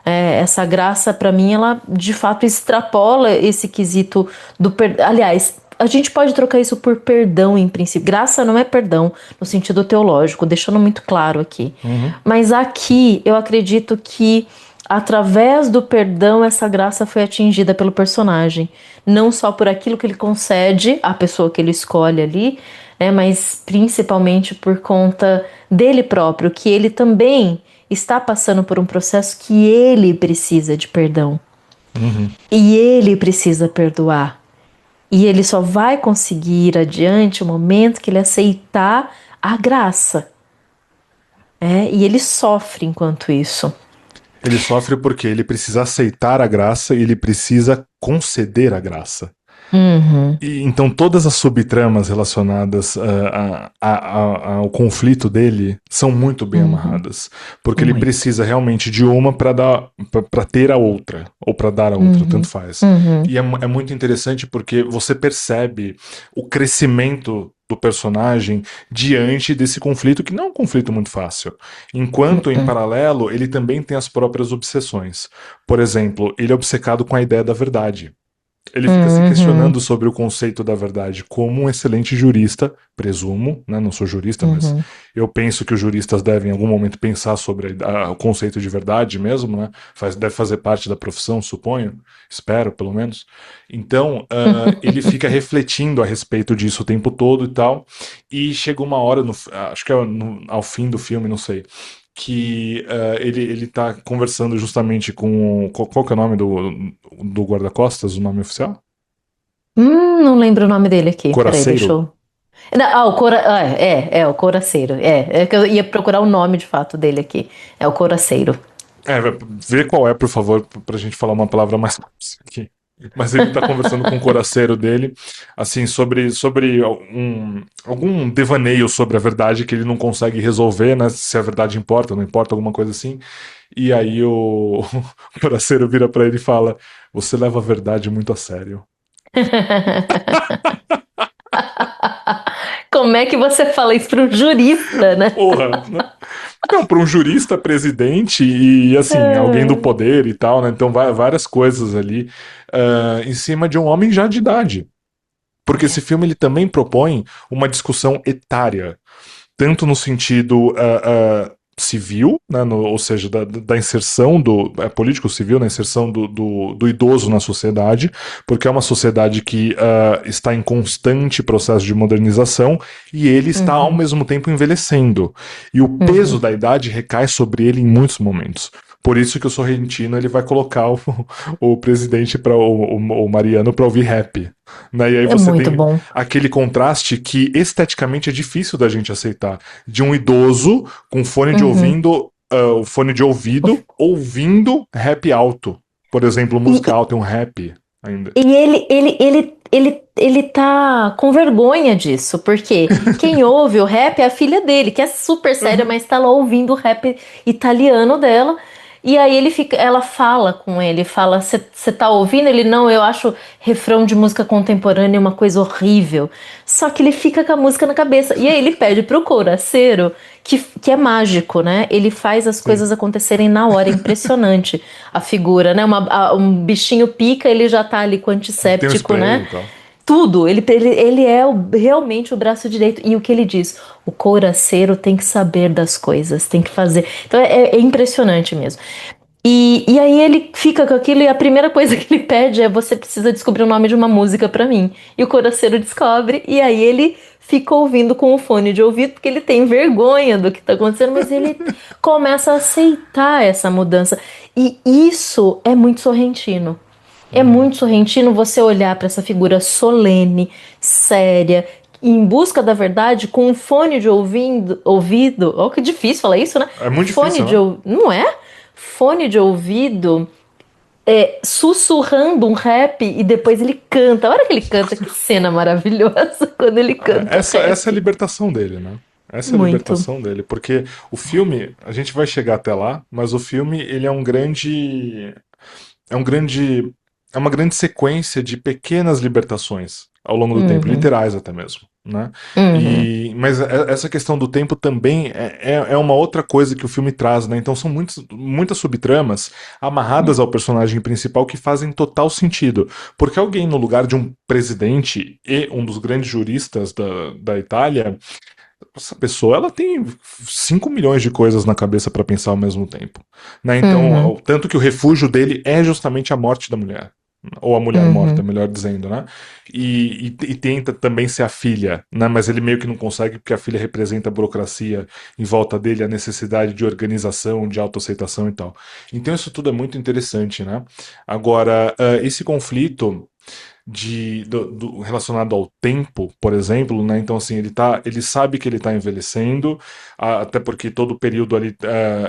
Essa graça, para mim, ela de fato extrapola esse quesito do perdão. Aliás, a gente pode trocar isso por perdão em princípio. Graça não é perdão no sentido teológico, deixando muito claro aqui. Uhum. Mas aqui eu acredito que através do perdão essa graça foi atingida pelo personagem, não só por aquilo que ele concede à pessoa que ele escolhe ali, né, mas principalmente por conta dele próprio, que ele também está passando por um processo que ele precisa de perdão Uhum. e ele precisa perdoar. E ele só vai conseguir ir adiante o momento que ele aceitar a graça. E ele sofre enquanto isso. Ele sofre porque ele precisa aceitar a graça e ele precisa conceder a graça. Uhum, E, então todas as subtramas relacionadas ao conflito dele são muito bem uhum, amarradas, porque ele muito. precisa realmente de uma para ter a outra ou para dar a outra, tanto Uhum, faz. uhum, E é muito interessante porque você percebe o crescimento do personagem diante desse conflito, que não é um conflito muito fácil. Enquanto, em uhum, paralelo, ele também tem as próprias obsessões. Por exemplo, ele é obcecado com a ideia da verdade. Ele fica se uhum, questionando sobre o conceito da verdade como um excelente jurista, presumo, né? Não sou jurista, mas uhum. eu penso que os juristas devem em algum momento pensar sobre o conceito de verdade mesmo, né? Deve fazer parte da profissão, suponho, espero pelo menos. Então, ele fica refletindo a respeito disso o tempo todo e tal, e chega uma hora, acho que é ao fim do filme, não sei, que ele tá conversando justamente com. Qual que é o nome do guarda-costas, o nome oficial? Não lembro o nome dele aqui. Peraí, deixa Coraceiro? eu. Não, o Coraceiro. É que eu ia procurar o nome de fato dele aqui. É o Coraceiro. Vê qual é, por favor, pra gente falar uma palavra mais fácil aqui. Mas ele tá conversando com o coraceiro dele, assim, sobre algum devaneio sobre a verdade que ele não consegue resolver, né? Se a verdade importa, não importa, alguma coisa assim. E aí o coraceiro vira pra ele e fala: Você leva a verdade muito a sério. Como é que você fala isso para um jurista, né? Porra, né? Não, para um jurista presidente e, assim, alguém do É. poder e tal, né? Então, várias coisas ali em cima de um homem já de idade. Porque esse filme ele também propõe uma discussão etária, tanto no sentido civil, né, ou seja, da inserção do político civil, na inserção do idoso na sociedade, porque é uma sociedade que está em constante processo de modernização e ele está ao Uhum, mesmo tempo envelhecendo. E o peso uhum, da idade recai sobre ele em muitos momentos. Por isso que o Sorrentino ele vai colocar o presidente para o Mariano para ouvir rap. Né? E aí É você muito tem bom. aquele contraste que esteticamente é difícil da gente aceitar. De um idoso com Uhum. o fone de ouvido ouvindo rap alto. Por exemplo, música E, alta é um rap ainda. e ele tá com vergonha disso, porque quem ouve o rap é a filha dele, que é super séria, Uhum. mas tá lá ouvindo o rap italiano dela. E aí ela fala com ele, fala, você tá ouvindo? Ele, não, eu acho refrão de música contemporânea uma coisa horrível. Só que ele fica com a música na cabeça. E aí ele pede pro couraceiro, que é mágico, né? Ele faz as Sim. coisas acontecerem na hora, é impressionante a figura, né? Um bichinho pica, ele já tá ali com Tem um antisséptico, spray né? e tal. Tudo, ele é realmente o braço direito. E o que ele diz? O couraceiro tem que saber das coisas, tem que fazer. Então é impressionante mesmo. E aí ele fica com aquilo e a primeira coisa que ele pede é: você precisa descobrir o nome de uma música pra mim. E o couraceiro descobre, e aí ele fica ouvindo com o fone de ouvido porque ele tem vergonha do que tá acontecendo, mas ele começa a aceitar essa mudança. E isso é muito sorrentino. É Uhum. muito sorrentino você olhar para essa figura solene, séria, em busca da verdade, com um fone de ouvido. Oh, que difícil falar isso, né? É muito Fone difícil, de né? ouvido. Não é? Fone de ouvido, sussurrando um rap e depois ele canta. A hora que ele canta, que cena maravilhosa quando ele canta Essa é a rap. libertação dele, né? Essa é a Muito. libertação dele, porque o filme, a gente vai chegar até lá, mas o filme ele é um grande, é uma grande sequência de pequenas libertações ao longo do tempo, Uhum, literais até mesmo, né? uhum, Mas essa questão do tempo também é uma outra coisa que o filme traz, né? Então são muitas subtramas amarradas ao personagem principal que fazem total sentido, porque alguém no lugar de um presidente e um dos grandes juristas da Itália, essa pessoa ela tem 5 milhões de coisas na cabeça para pensar ao mesmo tempo, né? Então, uhum, tanto que o refúgio dele é justamente a morte da mulher, ou a mulher morta, uhum, melhor dizendo, né? E tenta também ser a filha, né? Mas ele meio que não consegue porque a filha representa a burocracia em volta dele, a necessidade de organização, de autoaceitação e tal. Então isso tudo é muito interessante, né? Agora, esse conflito relacionado ao tempo, por exemplo, né? Então, assim, ele sabe que ele está envelhecendo, até porque todo o período ali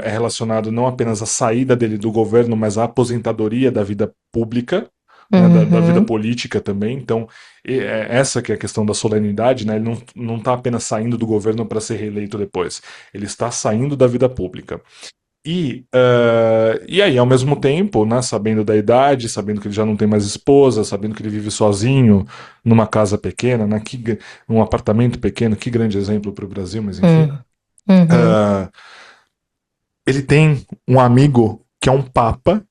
é relacionado não apenas à saída dele do governo, mas à aposentadoria da vida pública, né, da vida uhum, política também. Então, essa que é a questão da solenidade, né? Ele não está apenas saindo do governo para ser reeleito depois. Ele está saindo da vida pública. E aí, ao mesmo tempo, né, sabendo da idade, sabendo que ele já não tem mais esposa, sabendo que ele vive sozinho numa casa pequena, né, num apartamento pequeno, que grande exemplo para o Brasil, mas enfim. uhum, uhum. uh, Ele tem um amigo que é um papa,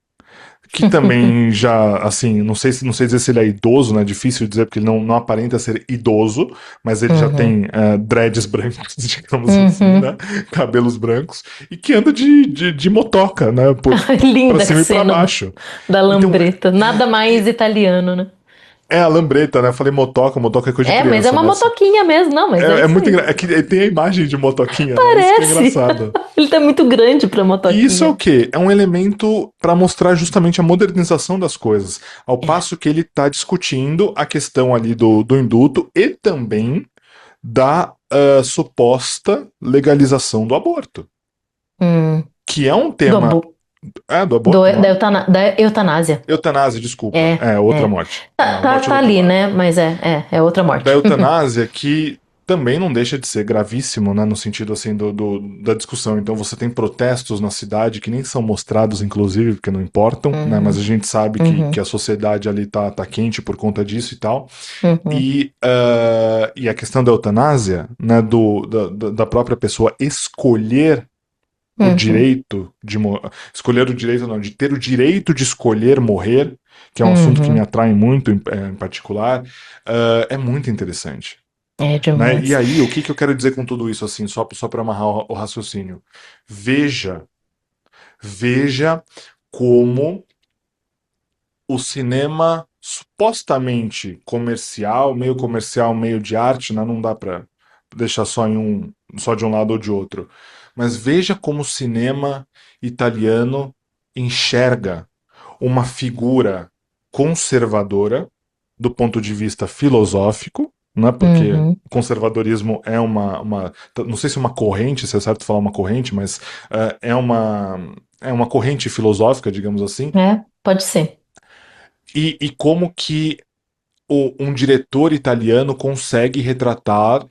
que também já, assim, não sei dizer se ele é idoso, né? Difícil dizer porque ele não aparenta ser idoso, mas ele já Uhum. tem dreads brancos, digamos assim, né? Uhum. Cabelos brancos, e que anda de motoca, né? Pra Linda a cima e pra cena baixo. da Então, lambreta. Nada mais italiano, né? é a lambreta, né? Eu falei motoca é coisa de É, mas é criança, uma mas motoquinha mesmo. Não, mas é é isso muito aí. engraçado. É que tem a imagem de motoquinha, né? Isso que é Parece. engraçado. Ele tá muito grande pra E isso é o motoquinha. quê? É um elemento para mostrar justamente a modernização das coisas. Ao É. passo que ele está discutindo a questão ali do indulto e também da suposta legalização do aborto. Hum. Que é um Do, tema. abu- É, do aborto, não é? da eutanásia. Eutanásia, desculpa. É, É, outra é. morte. É, Tá, a tá, morte do tá outro ali, lado. né? Mas é outra Da morte. eutanásia que também não deixa de ser gravíssimo, né, no sentido assim da discussão. Então você tem protestos na cidade que nem são mostrados, inclusive, porque não importam, né, mas a Uhum, gente sabe que uhum, a sociedade ali tá quente por conta disso e tal. uhum, E a questão da eutanásia, né, da própria pessoa escolher o uhum, direito escolher o direito não, de ter o direito de escolher morrer, que é um assunto que me uhum. atrai muito em particular, é muito interessante. É Né? E demais. aí, o que eu quero dizer com tudo isso, assim, só para amarrar o raciocínio? Veja, veja como o cinema supostamente comercial, meio de arte, né? Não dá para deixar só de um lado ou de outro. Mas veja como o cinema italiano enxerga uma figura conservadora do ponto de vista filosófico, né? Porque Uhum. o conservadorismo é não sei se uma corrente, se é certo falar uma corrente, mas é uma corrente filosófica, digamos assim, É, pode ser. e como que um diretor italiano consegue retratar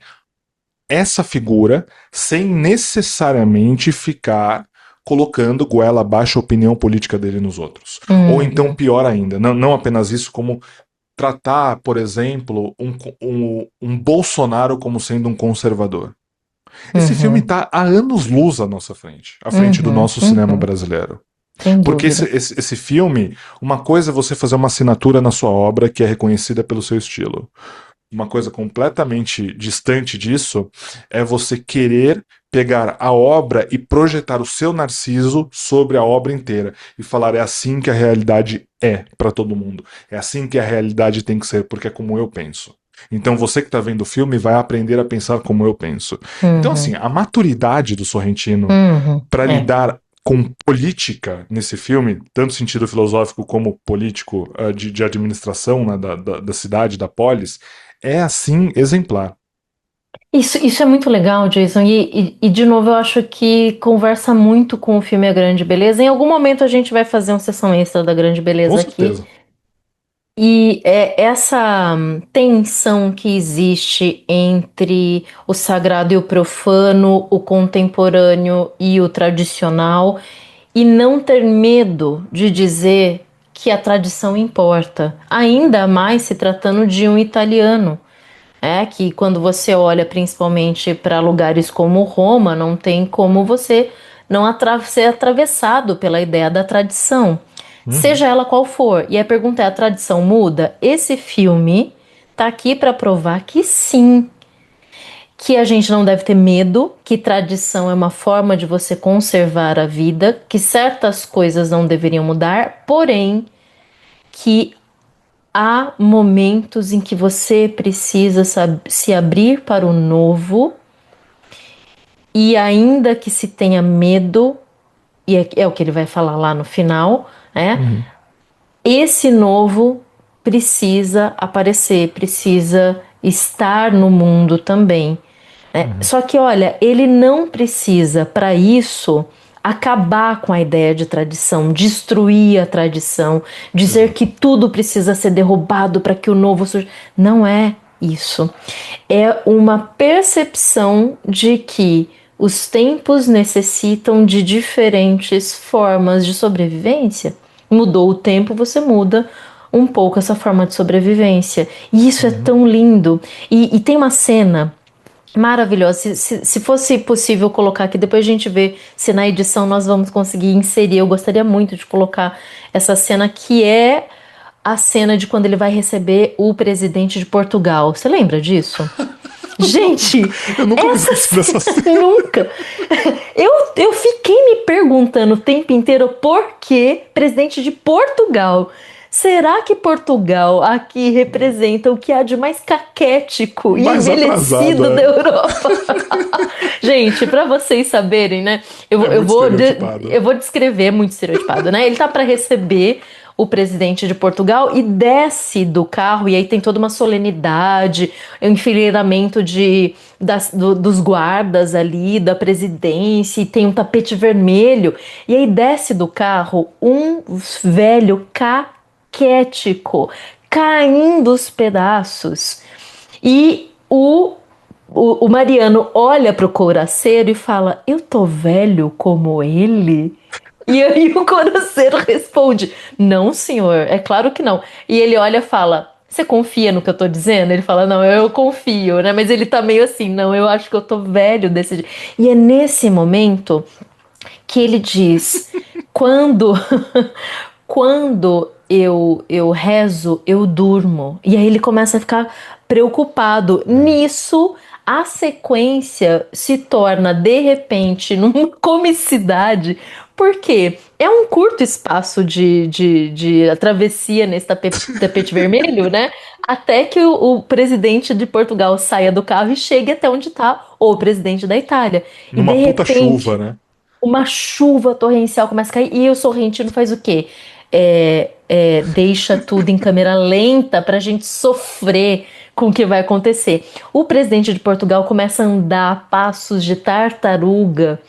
essa figura sem necessariamente ficar colocando goela abaixo a opinião política dele nos outros. Ou então, Uhum. pior ainda, não apenas isso, como tratar, por exemplo, um Bolsonaro como sendo um conservador. Esse filme Uhum. está há anos-luz à frente do Uhum. nosso cinema Uhum. brasileiro. Sem Porque dúvida. esse filme, uma coisa é você fazer uma assinatura na sua obra que é reconhecida pelo seu estilo. Uma coisa completamente distante disso é você querer pegar a obra e projetar o seu narciso sobre a obra inteira e falar é assim que a realidade é para todo mundo. É assim que a realidade tem que ser, porque é como eu penso. Então você que está vendo o filme vai aprender a pensar como eu penso. Então assim, Uhum. a maturidade do Sorrentino Uhum. para É. lidar com política nesse filme, tanto sentido filosófico como político de administração, né, da cidade, da polis, é assim exemplar. Isso é muito legal, Jason. E, de novo, eu acho que conversa muito com o filme A Grande Beleza. Em algum momento a gente vai fazer uma sessão extra da Grande Com Beleza aqui. certeza. E é essa tensão que existe entre o sagrado e o profano, o contemporâneo e o tradicional, e não ter medo de dizer que a tradição importa, ainda mais se tratando de um italiano. É que quando você olha principalmente para lugares como Roma, não tem como você não ser atravessado pela ideia da tradição, Uhum. seja ela qual for. E a pergunta é: a tradição muda? Esse filme tá aqui para provar que sim, que a gente não deve ter medo, que tradição é uma forma de você conservar a vida, que certas coisas não deveriam mudar, porém que há momentos em que você precisa se abrir para o novo e ainda que se tenha medo, e é o que ele vai falar lá no final, né? Uhum. Esse novo precisa aparecer, precisa estar no mundo também. Né? Uhum. Só que, olha, ele não precisa, para isso, acabar com a ideia de tradição, destruir a tradição, dizer que Exato. tudo precisa ser derrubado para que o novo surja. Não é isso. É uma percepção de que os tempos necessitam de diferentes formas de sobrevivência. Mudou o tempo, você muda um pouco essa forma de sobrevivência. E isso é Uhum. tão lindo. E tem uma cena maravilhosa. Se fosse possível colocar aqui, depois a gente vê se na edição nós vamos conseguir inserir. Eu gostaria muito de colocar essa cena que é a cena de quando ele vai receber o presidente de Portugal. Você lembra disso? Gente, Eu nunca me essa esqueci dessa cena. nunca. Eu fiquei me perguntando o tempo inteiro por que presidente de Portugal. Será que Portugal aqui representa o que há de mais caquético e Mais envelhecido da atrasada. Europa? Gente, para vocês saberem, né? É muito Eu estereotipado. vou descrever, é muito estereotipado, né? Ele tá para receber o presidente de Portugal e desce do carro, e aí tem toda uma solenidade, um enfileiramento dos guardas ali, da presidência, e tem um tapete vermelho, e aí desce do carro um velho caquético, caindo os pedaços. E o Mariano olha pro couraceiro e fala: Eu tô velho como ele? E aí o couraceiro responde: Não, senhor, é claro que não. E ele olha e fala: Você confia no que eu tô dizendo? Ele fala: Não, eu confio, né? Mas ele tá meio assim: Não, eu acho que eu tô velho desse jeito. E é nesse momento que ele diz: Quando quando eu rezo, eu durmo. E aí ele começa a ficar preocupado. É. Nisso, a sequência se torna, de repente, numa comicidade, porque é um curto espaço de travessia nesse tapete vermelho, né? Até que o presidente de Portugal saia do carro e chegue até onde está o presidente da Itália. E de Numa puta chuva, repente, né? uma chuva torrencial começa a cair e o Sorrentino faz o quê? Deixa tudo em câmera lenta para a gente sofrer com o que vai acontecer. O presidente de Portugal começa a andar a passos de tartaruga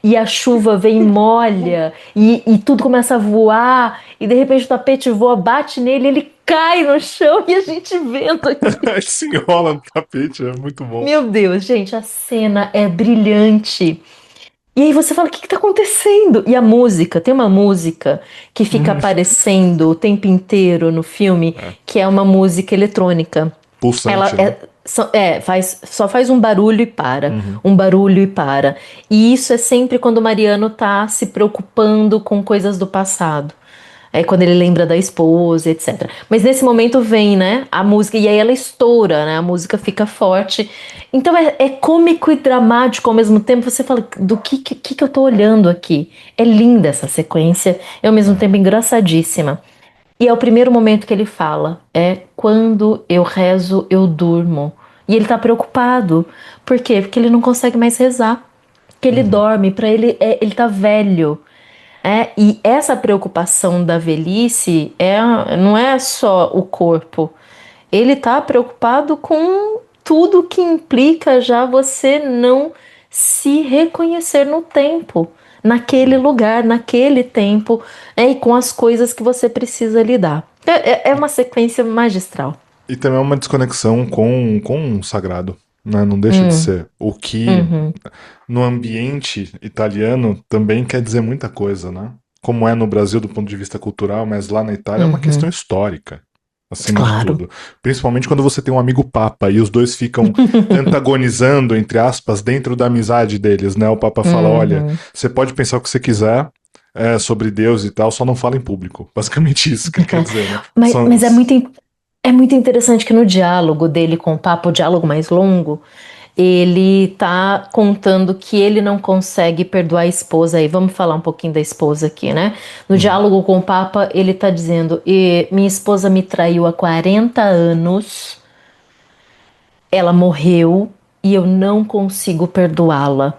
e a chuva vem e molha e tudo começa a voar e de repente o tapete voa, bate nele, ele cai no chão e a gente vendo aqui. Ele se enrola no tapete, é muito bom. Meu Deus, gente, a cena é brilhante. E aí você fala, o que que tá acontecendo? E a música, tem uma música que fica Hum, aparecendo o tempo inteiro no filme, é. que é uma música eletrônica. Ela Pulsante, né? só faz um barulho e para, Uhum. um barulho e para. E isso é sempre quando o Mariano tá se preocupando com coisas do passado. É quando ele lembra da esposa, etc. Mas nesse momento vem, né, a música, e aí ela estoura, né? A música fica forte. Então é cômico e dramático ao mesmo tempo. Você fala, do que eu tô olhando aqui? É linda essa sequência, e ao mesmo É. tempo engraçadíssima. E é o primeiro momento que ele fala, é quando eu rezo, eu durmo. E ele tá preocupado. Por quê? Porque ele não consegue mais rezar. Porque ele Uhum. dorme, para ele, ele tá velho. E essa preocupação da velhice não é só o corpo. Ele está preocupado com tudo que implica já você não se reconhecer no tempo, naquele lugar, naquele tempo, e com as coisas que você precisa lidar. É uma sequência magistral. E também é uma desconexão com o sagrado, né? Não deixa de Hum, ser. O que uhum, no ambiente italiano também quer dizer muita coisa, né? Como é no Brasil do ponto de vista cultural, mas lá na Itália é uma questão uhum. histórica, acima de Claro. tudo. Principalmente quando você tem um amigo papa e os dois ficam antagonizando, entre aspas, dentro da amizade deles, né? O papa fala: olha, Uhum. você pode pensar o que você quiser sobre Deus e tal, só não fala em público. Basicamente isso que ele quer dizer, né? Mas é muito interessante que no diálogo dele com o Papa, o diálogo mais longo, ele tá contando que ele não consegue perdoar a esposa. Aí vamos falar um pouquinho da esposa aqui, né? No Uhum. diálogo com o Papa, ele tá dizendo: minha esposa me traiu há 40 anos, ela morreu e eu não consigo perdoá-la.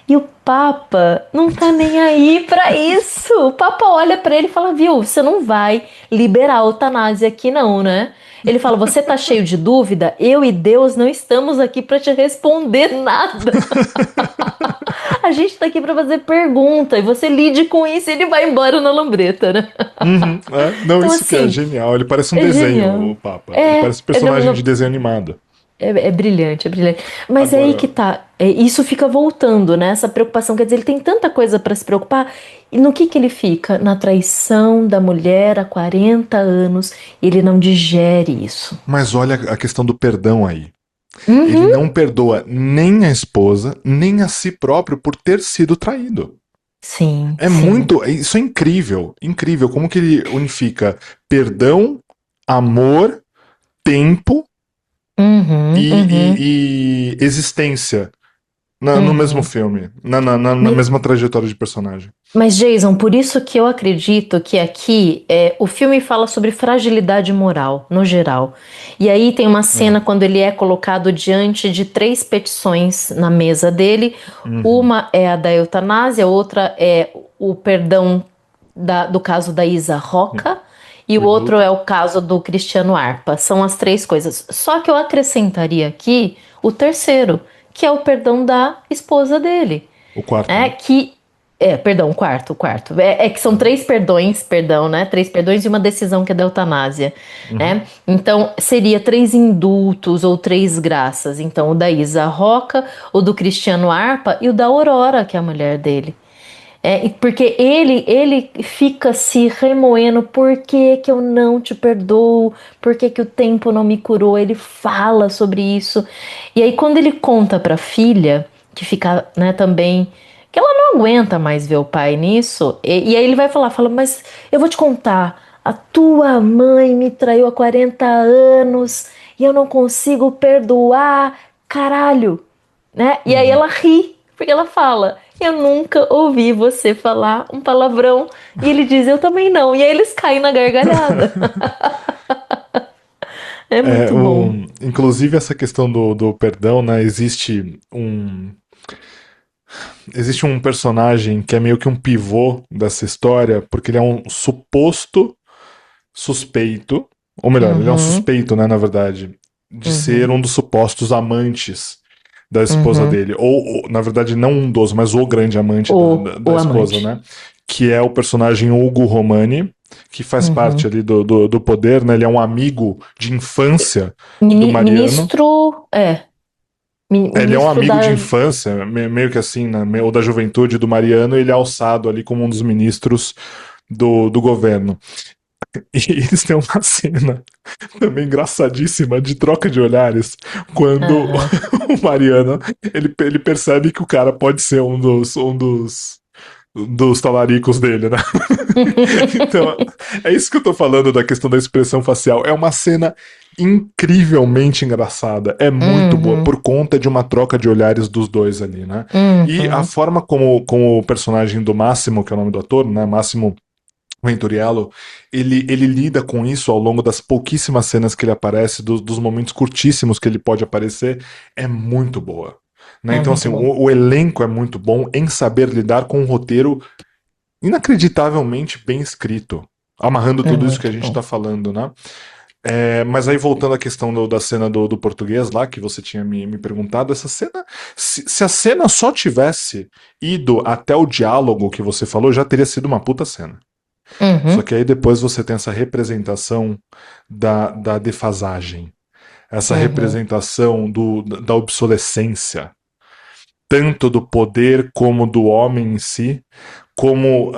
E o Papa não tá nem aí pra isso. O Papa olha pra ele e fala: viu, você não vai liberar a eutanásia aqui, não, né? Ele fala: você tá cheio de dúvida? Eu e Deus não estamos aqui pra te responder nada. A gente tá aqui pra fazer pergunta e você lide com isso e ele vai embora na lambreta, né? Uhum, não, Então, isso que é assim, genial. Ele parece um é desenho, genial. o Papa. Ele É, parece um personagem de desenho animado. é brilhante, é brilhante. Mas é aí que Agora, tá. Isso fica voltando, né? Essa preocupação. Quer dizer, ele tem tanta coisa pra se preocupar. E no que ele fica? Na traição da mulher há 40 anos. Ele não digere isso. mas olha a questão do perdão aí. Ele Uhum. não perdoa nem a esposa, nem a si próprio por ter sido traído. Sim, É sim. muito. Isso é incrível. Incrível. Como que ele unifica perdão, amor, tempo Uhum, uhum, e existência no mesmo uhum. filme, na Mas, mesma trajetória de personagem. mas, Jason, por isso que eu acredito que aqui o filme fala sobre fragilidade moral, no geral. E aí tem uma É. cena quando ele é colocado diante de três petições na mesa dele. Uhum. Uma é a da eutanásia, outra é o perdão do caso da Isa Roca, e o O outro indulto. é o caso do Cristiano Arpa. São as três coisas. Só que eu acrescentaria aqui o terceiro, que é o perdão da esposa dele. O quarto, É né? que. Perdão, o quarto. Que são Uhum. três perdões, perdão, né? Três perdões e uma decisão que é da eutanásia, Uhum. né? Então, seria três indultos ou três graças. Então, o da Isa Roca, o do Cristiano Arpa e o da Aurora, que é a mulher dele. Porque ele fica se remoendo, por que que eu não te perdoo? Por que que o tempo não me curou? Ele fala sobre isso. E aí quando ele conta para a filha, que fica, né, também, que ela não aguenta mais ver o pai nisso, e aí ele vai fala, mas eu vou te contar, a tua mãe me traiu há 40 anos e eu não consigo perdoar, caralho, né? E aí Uhum. ela ri, porque ela fala: eu nunca ouvi você falar um palavrão. E ele diz: eu também não. E aí eles caem na gargalhada. É É, muito bom. inclusive essa questão do perdão, né? Existe um. Existe um personagem que é meio que um pivô dessa história, porque ele é um suposto suspeito, ou melhor, ele é um Uhum, suspeito, né, na verdade, de ser uhum, um dos supostos amantes da esposa uhum. dele. Na verdade, não um dos, mas o grande amante da O esposa, amante. né? Que é o personagem Hugo Romani, que faz parte Uhum. ali do poder, né? Ele é um amigo de infância do Mariano. Ministro, Ele é um ministro amigo de da. infância, meio que assim, né, ou da juventude do Mariano, e ele é alçado ali como um dos ministros do governo. E eles têm uma cena também engraçadíssima de troca de olhares quando Aham. o Mariano ele percebe que o cara pode ser dos talaricos dele, né? Então, é isso que eu tô falando da questão da expressão facial. É uma cena incrivelmente engraçada. É muito boa Uhum, por conta de uma troca de olhares dos dois ali, né? E a uhum, forma como o personagem do Máximo, que é o nome do ator, né? Máximo Venturiello, ele lida com isso ao longo das pouquíssimas cenas que ele aparece, dos momentos curtíssimos que ele pode aparecer, é muito boa. Né? é Então, muito assim, bom. o elenco é muito bom em saber lidar com um roteiro inacreditavelmente bem escrito, amarrando É tudo isso que a muito gente bom. está falando, né? Mas aí voltando à questão da cena do português lá, que você tinha me perguntado, essa cena, se a cena só tivesse ido até o diálogo que você falou, já teria sido uma puta cena. Só Uhum, que aí depois você tem essa representação da defasagem, essa uhum, representação da obsolescência, tanto do poder como do homem em si, como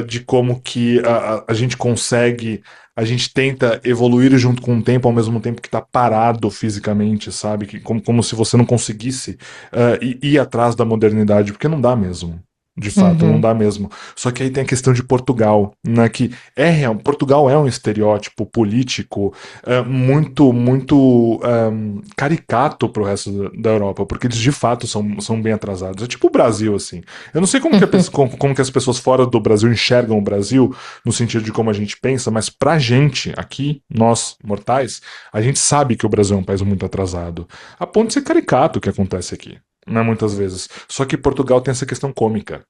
de como que a gente consegue, a gente tenta evoluir junto com o tempo, ao mesmo tempo que está parado fisicamente, sabe? Como se você não conseguisse ir atrás da modernidade, porque não dá mesmo. De fato, não uhum, dá mesmo. Só que aí tem a questão de Portugal, né? Que Portugal é um estereótipo político muito caricato pro resto da Europa, porque eles de fato são bem atrasados. É tipo o Brasil, assim. Eu não sei como que as pessoas fora do Brasil enxergam o Brasil, no sentido de como a gente pensa, mas pra gente aqui, nós mortais, a gente sabe que o Brasil é um país muito atrasado. A ponto de ser caricato o que acontece aqui. Né, muitas vezes. Só que Portugal tem essa questão cômica.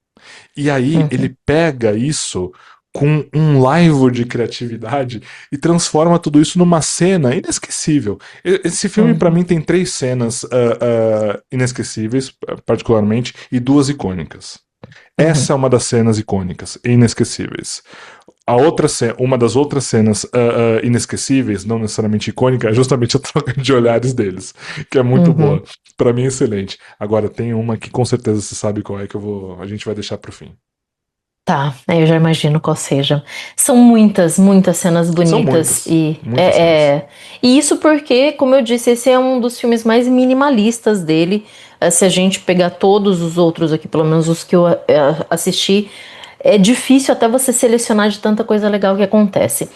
E aí ele uhum, pega isso com um laivo de criatividade e transforma tudo isso numa cena inesquecível. Esse filme, para uhum, mim, tem três cenas inesquecíveis, particularmente, e duas icônicas. uhum, Essa é uma das cenas icônicas e inesquecíveis. Uma das outras cenas inesquecíveis, não necessariamente icônica, é justamente a troca de olhares deles, que é muito boa. uhum. Para mim é excelente. Agora tem uma que com certeza você sabe qual é que a gente vai deixar pro fim. Tá, eu já imagino qual seja. São muitas, muitas cenas São bonitas muitas cenas. e isso porque, como eu disse, esse é um dos filmes mais minimalistas dele. Se a gente pegar todos os outros aqui, pelo menos os que eu assisti, é difícil até você selecionar de tanta coisa legal que acontece.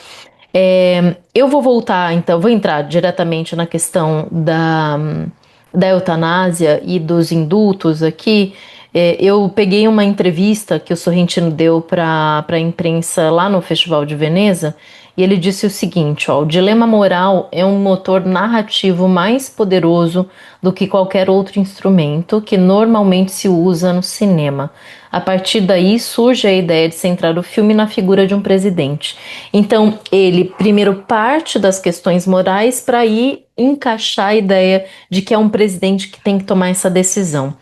Eu vou voltar, então, vou entrar diretamente na questão da eutanásia e dos indultos aqui. Eu peguei uma entrevista que o Sorrentino deu para a imprensa lá no Festival de Veneza e ele disse o seguinte: ó, o dilema moral é um motor narrativo mais poderoso do que qualquer outro instrumento que normalmente se usa no cinema. A partir daí surge a ideia de centrar o filme na figura de um presidente. Então, ele primeiro parte das questões morais para aí encaixar a ideia de que é um presidente que tem que tomar essa decisão.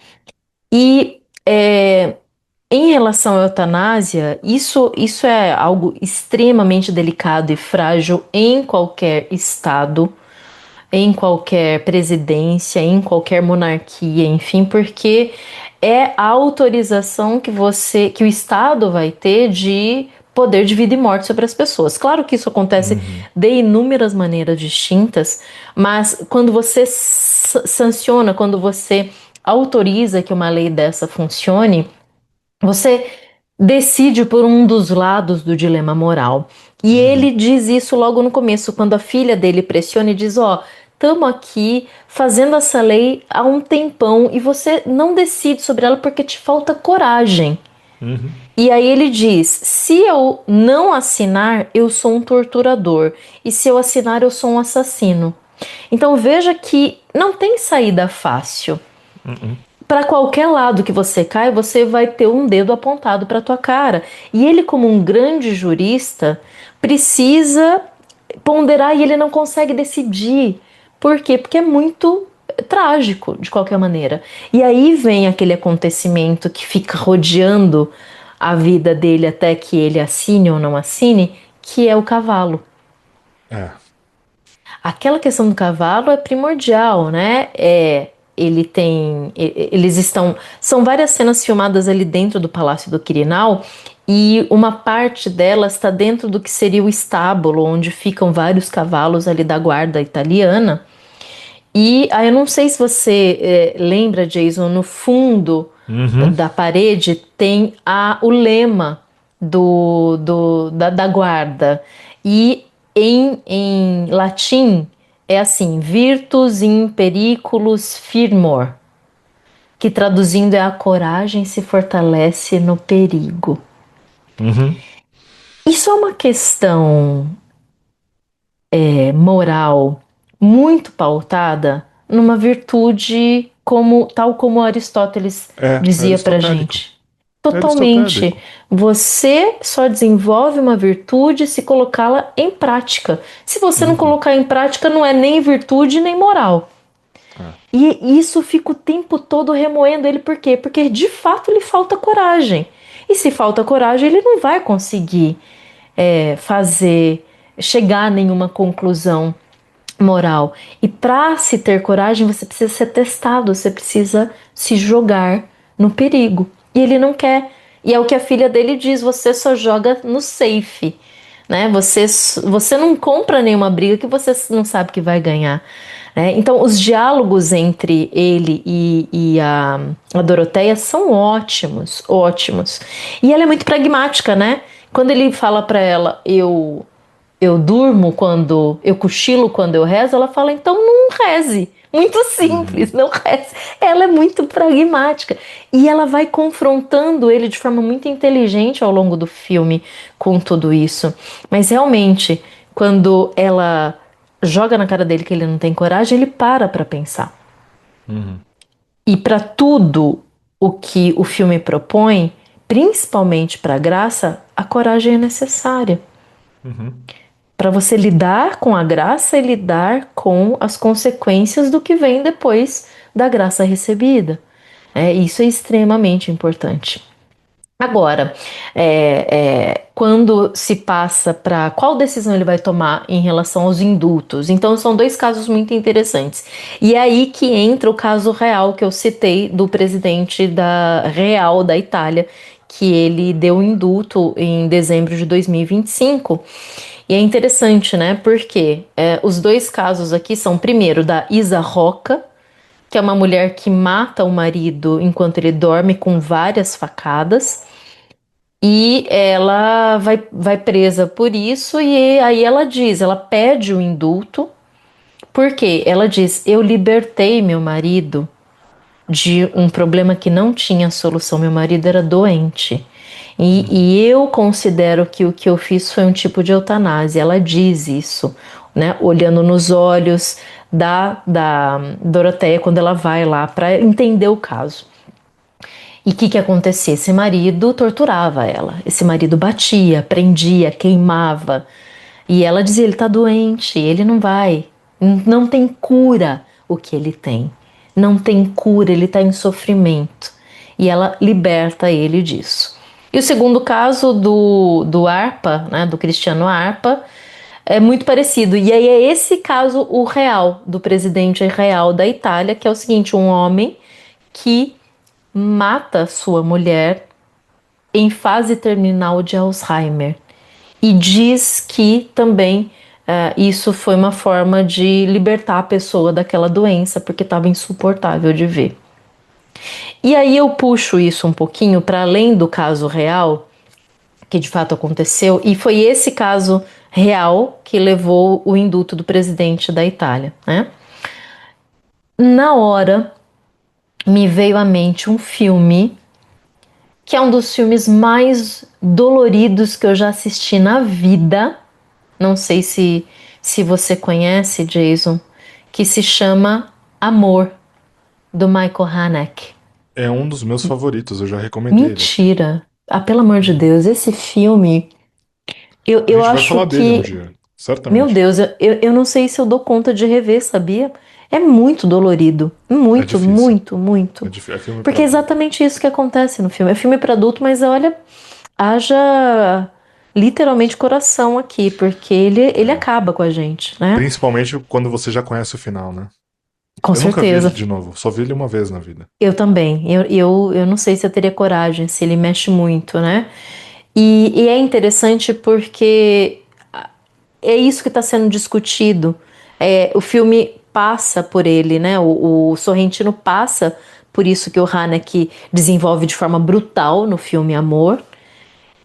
E em relação à eutanásia, isso é algo extremamente delicado e frágil em qualquer estado, em qualquer presidência, em qualquer monarquia, enfim, porque é a autorização que o Estado vai ter de poder de vida e morte sobre as pessoas. Claro que isso acontece Uhum, de inúmeras maneiras distintas, mas quando você sanciona, quando você autoriza que uma lei dessa funcione, você decide por um dos lados do dilema moral. E uhum, ele diz isso logo no começo, quando a filha dele pressiona e diz: Ó, estamos aqui fazendo essa lei há um tempão e você não decide sobre ela porque te falta coragem. uhum, E aí ele diz: se eu não assinar, eu sou um torturador, e se eu assinar, eu sou um assassino. Então veja que não tem saída fácil. uhum. para qualquer lado que você cai, você vai ter um dedo apontado para tua cara. E ele, como um grande jurista, precisa ponderar e ele não consegue decidir. Por quê? Porque é muito trágico, de qualquer maneira. E aí vem aquele acontecimento que fica rodeando a vida dele até que ele assine ou não assine, que é o cavalo. É. Aquela questão do cavalo é primordial, né? Eles estão, são várias cenas filmadas ali dentro do Palácio do Quirinal e uma parte delas está dentro do que seria o estábulo, onde ficam vários cavalos ali da guarda italiana. E aí eu não sei se você lembra, Jason, no fundo Uhum. da parede tem o lema da guarda. E em latim é assim: Virtus in periculus firmor, que traduzindo é a coragem se fortalece no perigo. Uhum. Isso é uma questão moral muito pautada numa virtude tal como Aristóteles É dizia pra aristotélico. gente. É Totalmente. aristotélico. Você só desenvolve uma virtude se colocá-la em prática. Se você não Uhum. colocar em prática, não é nem virtude nem moral. É. E isso fica o tempo todo remoendo ele, por quê? Porque de fato lhe falta coragem. E se falta coragem, ele não vai conseguir chegar a nenhuma conclusão moral. E para se ter coragem, você precisa ser testado, você precisa se jogar no perigo. E ele não quer. E é o que a filha dele diz: você só joga no safe. Né? Você não compra nenhuma briga que você não sabe que vai ganhar. Né? Então, os diálogos entre ele e a Doroteia são ótimos, ótimos. E ela é muito pragmática, né? Quando ele fala para ela, eu durmo quando eu cochilo quando eu rezo, ela fala, então não reze. Muito Uhum. simples, não reze. Ela é muito pragmática e ela vai confrontando ele de forma muito inteligente ao longo do filme com tudo isso. Mas realmente, quando ela joga na cara dele que ele não tem coragem, ele para pensar. Uhum. E para tudo o que o filme propõe, principalmente para a graça, a coragem é necessária Uhum. para você lidar com a graça e lidar com as consequências do que vem depois da graça recebida. Isso é extremamente importante. Agora, quando se passa para qual decisão ele vai tomar em relação aos indultos, então são dois casos muito interessantes. E é aí que entra o caso real que eu citei do presidente da Real da Itália, que ele deu indulto em dezembro de 2025. E é interessante, né? Porque os dois casos aqui são, primeiro, da Isa Roca, que é uma mulher que mata o marido enquanto ele dorme com várias facadas. E ela vai presa por isso, e aí ela pede o indulto, porque ela diz: Eu libertei meu marido de um problema que não tinha solução. Meu marido era doente. Uhum. E eu considero que o que eu fiz foi um tipo de eutanásia. Ela diz isso, né? Olhando nos olhos da Doroteia quando ela vai lá para entender o caso. E o que acontecia? Esse marido torturava ela. Esse marido batia, prendia, queimava. E ela dizia: ele está doente, ele não vai. Não tem cura o que ele tem. Não tem cura, ele está em sofrimento. E ela liberta ele disso. E o segundo caso do Arpa, né, do Cristiano Arpa, é muito parecido. E aí é esse caso o real, do presidente real da Itália, que é o seguinte: um homem que mata sua mulher em fase terminal de Alzheimer e diz que também isso foi uma forma de libertar a pessoa daquela doença porque estava insuportável de ver. E aí eu puxo isso um pouquinho para além do caso real que de fato aconteceu, e foi esse caso real que levou o indulto do presidente da Itália, né? Na hora me veio à mente um filme que é um dos filmes mais doloridos que eu já assisti na vida. Não sei se você conhece, Jason, que se chama Amor, do Michael Haneke. É um dos meus favoritos, eu já recomendei ele aqui. Mentira. Ah, pelo amor de Uhum. Deus, esse filme, A eu gente vai acho falar dele um que, dia, meu certamente. Deus, eu não sei se eu dou conta de rever, sabia? É muito dolorido. É Muito, difícil. muito, muito. É filme pra Porque é adulto. exatamente isso que acontece no filme. É filme para adulto, mas olha, haja literalmente coração aqui, porque ele É. acaba com a gente, né? Principalmente quando você já conhece o final, né? Com Eu nunca vi ele certeza. de novo, só vi ele uma vez na vida. Eu também. Eu não sei se eu teria coragem, se ele mexe muito, né? E é interessante porque é isso que está sendo discutido. É, o filme passa por ele, né? O Sorrentino passa por isso que o Haneke desenvolve de forma brutal no filme Amor.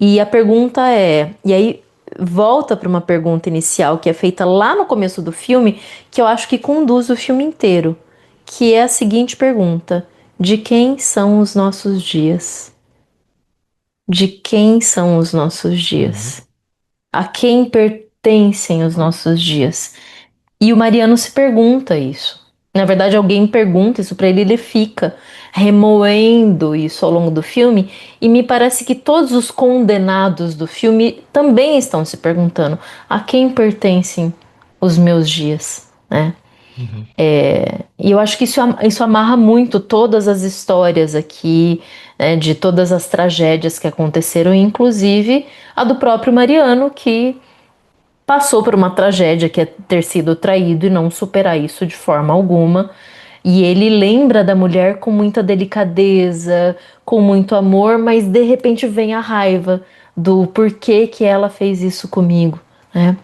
E a pergunta é, e aí volta para uma pergunta inicial que é feita lá no começo do filme, que eu acho que conduz o filme inteiro, que é a seguinte pergunta: de quem são os nossos dias? De quem são os nossos Uhum. dias? A quem pertencem os nossos dias? E o Mariano se pergunta isso. Na verdade, alguém pergunta isso para ele, ele fica remoendo isso ao longo do filme, e me parece que todos os condenados do filme também estão se perguntando a quem pertencem os meus dias, né? Uhum. E eu acho que isso amarra muito todas as histórias aqui, né, de todas as tragédias que aconteceram, inclusive a do próprio Mariano, que passou por uma tragédia que é ter sido traído e não superar isso de forma alguma. E ele lembra da mulher com muita delicadeza, com muito amor, mas de repente vem a raiva do porquê que ela fez isso comigo, né?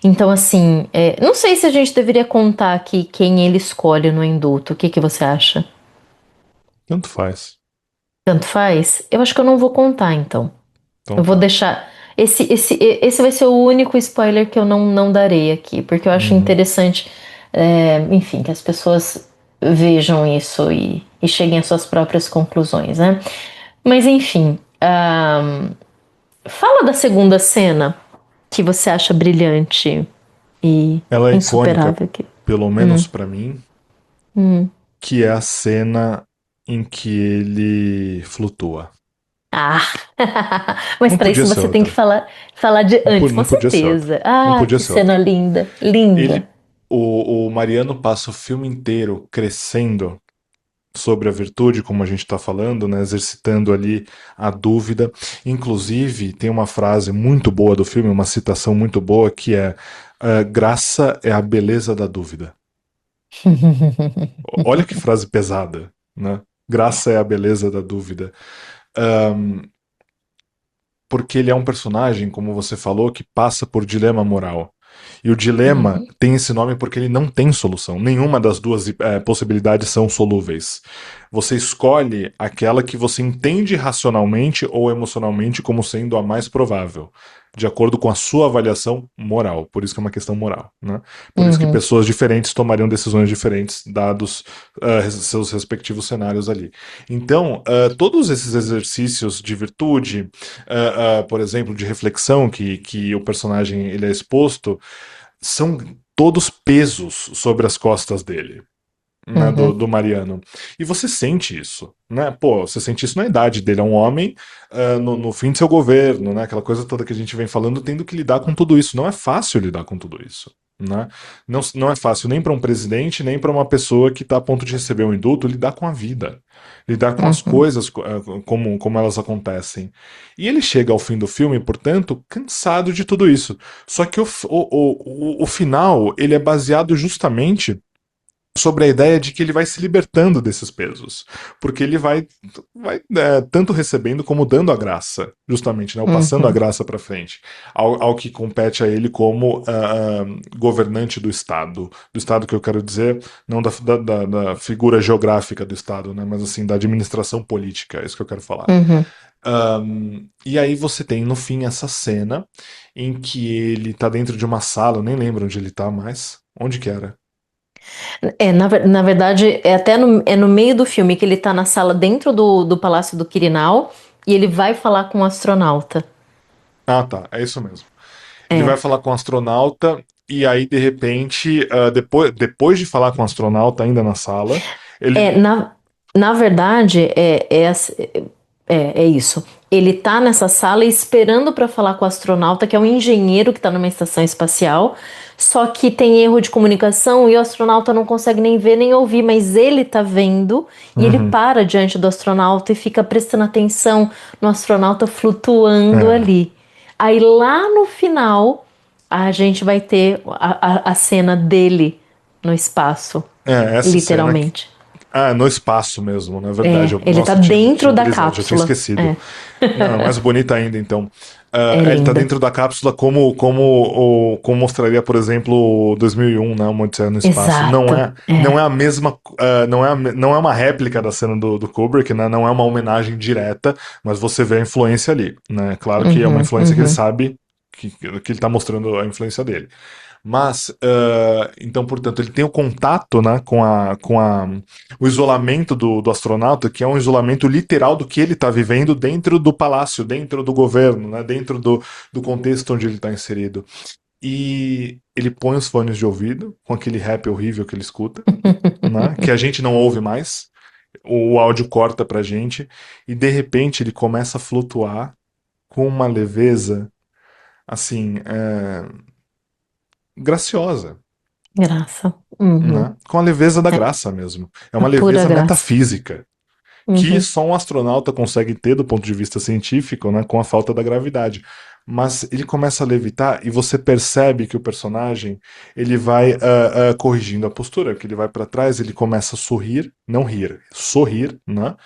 Então, assim, não sei se a gente deveria contar aqui quem ele escolhe no indulto. O que que você acha? Tanto faz. Tanto faz? Eu acho que eu não vou contar, então. Então Eu vou tá. deixar. Esse vai ser o único spoiler que eu não darei aqui, porque eu acho Uhum. interessante, enfim, que as pessoas vejam isso e cheguem às suas próprias conclusões, né? Mas enfim, fala da segunda cena que você acha brilhante e Ela é icônica, insuperável aqui. pelo Hum, menos pra mim, hum. que é a cena em que ele flutua. Ah, mas Não para podia isso ser você tem que outra. falar de antes, com Não podia ser outra. certeza. Não Ah, podia que ser cena outra. linda, linda. Ele, o Mariano passa o filme inteiro crescendo sobre a virtude, como a gente está falando, né, exercitando ali a dúvida. Inclusive, tem uma frase muito boa do filme, uma citação muito boa, que é: graça é a beleza da dúvida. Olha que frase pesada, né? Graça é a beleza da dúvida. Um, porque ele é um personagem, como você falou, que passa por dilema moral. E o dilema Uhum, tem esse nome porque ele não tem solução. Nenhuma das duas possibilidades são solúveis. Você escolhe aquela que você entende racionalmente ou emocionalmente como sendo a mais provável, de acordo com a sua avaliação moral. Por isso que é uma questão moral. Né? Por isso que uhum, pessoas diferentes tomariam decisões diferentes, dados seus respectivos cenários ali. Então, todos esses exercícios de virtude, por exemplo, de reflexão que o personagem ele é exposto, são todos pesos sobre as costas dele. Né, uhum, do Mariano. E você sente isso, né? Pô, você sente isso na idade dele. É um homem no fim de seu governo, né? Aquela coisa toda que a gente vem falando, tendo que lidar com tudo isso. Não é fácil lidar com tudo isso. Né? Não é fácil nem para um presidente, nem para uma pessoa que está a ponto de receber um indulto lidar com a vida, lidar com as uhum, coisas como elas acontecem. E ele chega ao fim do filme, portanto, cansado de tudo isso. Só que o final ele é baseado justamente sobre a ideia de que ele vai se libertando desses pesos, porque ele vai tanto recebendo como dando a graça, justamente, né, ou passando a uhum, graça para frente, ao que compete a ele como governante do Estado que eu quero dizer, não da figura geográfica do Estado, né, mas assim, da administração política, é isso que eu quero falar. uhum. E aí você tem no fim essa cena em que ele tá dentro de uma sala, eu nem lembro onde ele tá mais, onde que era? Na verdade, é no meio do filme que ele tá na sala dentro do Palácio do Quirinal e ele vai falar com o astronauta. Ah, tá, é isso mesmo. Ele vai É. falar com o astronauta e aí, de repente, depois de falar com o astronauta ainda na sala, ele. É, Na verdade, é isso. Ele tá nessa sala esperando para falar com o astronauta, que é um engenheiro que tá numa estação espacial. Só que tem erro de comunicação e o astronauta não consegue nem ver nem ouvir, mas ele tá vendo e ele Uhum. para diante do astronauta e fica prestando atenção no astronauta flutuando É, ali. Aí lá no final, a gente vai ter a cena dele no espaço, essa cena que. literalmente. Ah, no espaço mesmo, na verdade. É, ele tá Nossa, eu tinha dentro da brisado, já tinha cápsula. esquecido. É, Não, mais bonita ainda, então. é Ele tá linda. dentro da cápsula como mostraria, por exemplo, 2001, né, uma Odisseia no Espaço. Exato. Não é É. a mesma, não é uma réplica da cena do Kubrick, né, não é uma homenagem direta, mas você vê a influência ali, né? Claro que é uma Uhum, influência que ele uhum. sabe que ele tá mostrando a influência dele. Mas, então, portanto, ele tem o contato, né, o isolamento do astronauta, que é um isolamento literal do que ele está vivendo dentro do palácio, dentro do governo, né, dentro do contexto onde ele está inserido. E ele põe os fones de ouvido, com aquele rap horrível que ele escuta, né, que a gente não ouve mais, o áudio corta pra gente, e de repente ele começa a flutuar com uma leveza, assim, graciosa. Graça. Né? Uhum. Com a leveza da É, graça mesmo. É a uma pura leveza graça. metafísica que Uhum. só um astronauta consegue ter do ponto de vista científico, né, com a falta da gravidade. Mas ele começa a levitar e você percebe que o personagem ele vai corrigindo a postura, que ele vai para trás, ele começa a sorrir, não rir, sorrir, né?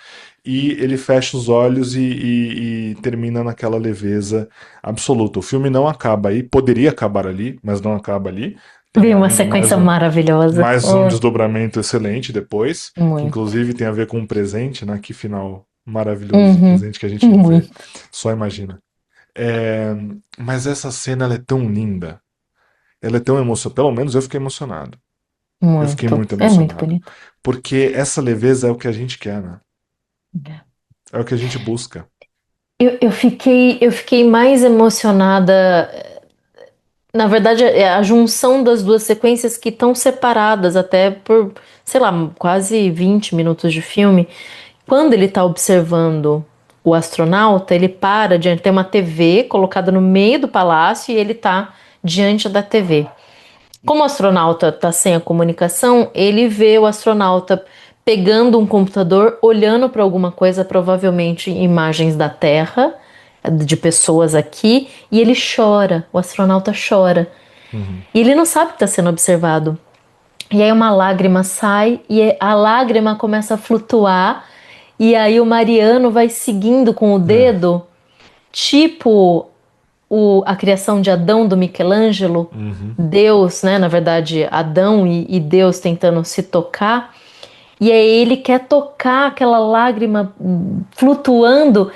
E ele fecha os olhos e termina naquela leveza absoluta. O filme não acaba aí, poderia acabar ali, mas não acaba ali. Tem Vi uma ainda mais sequência um, maravilhosa. mais um Oh, desdobramento excelente depois, que muito. inclusive tem a ver com um presente, né? Que final maravilhoso, Uhum. presente que a gente não vê, Muito. só imagina. É, mas essa cena ela é tão linda, ela é tão emocionante, pelo menos eu fiquei emocionado. Eu fiquei Muito. muito É muito emocionado, bonito. porque essa leveza é o que a gente quer, né? É. É o que a gente busca. Eu fiquei mais emocionada. Na verdade, é a junção das duas sequências que estão separadas até por, sei lá, quase 20 minutos de filme. Quando ele está observando o astronauta, ele para diante, tem uma TV colocada no meio do palácio e ele está diante da TV. Como o astronauta está sem a comunicação, ele vê o astronauta pegando um computador, olhando para alguma coisa, provavelmente imagens da Terra, de pessoas aqui, e ele chora. O astronauta chora. Uhum. E ele não sabe que está sendo observado. E aí uma lágrima sai e a lágrima começa a flutuar. E aí o Mariano vai seguindo com o É. dedo, tipo a criação de Adão do Michelangelo, Uhum. Deus, né? Na verdade, Adão e Deus tentando se tocar. E aí ele quer tocar aquela lágrima flutuando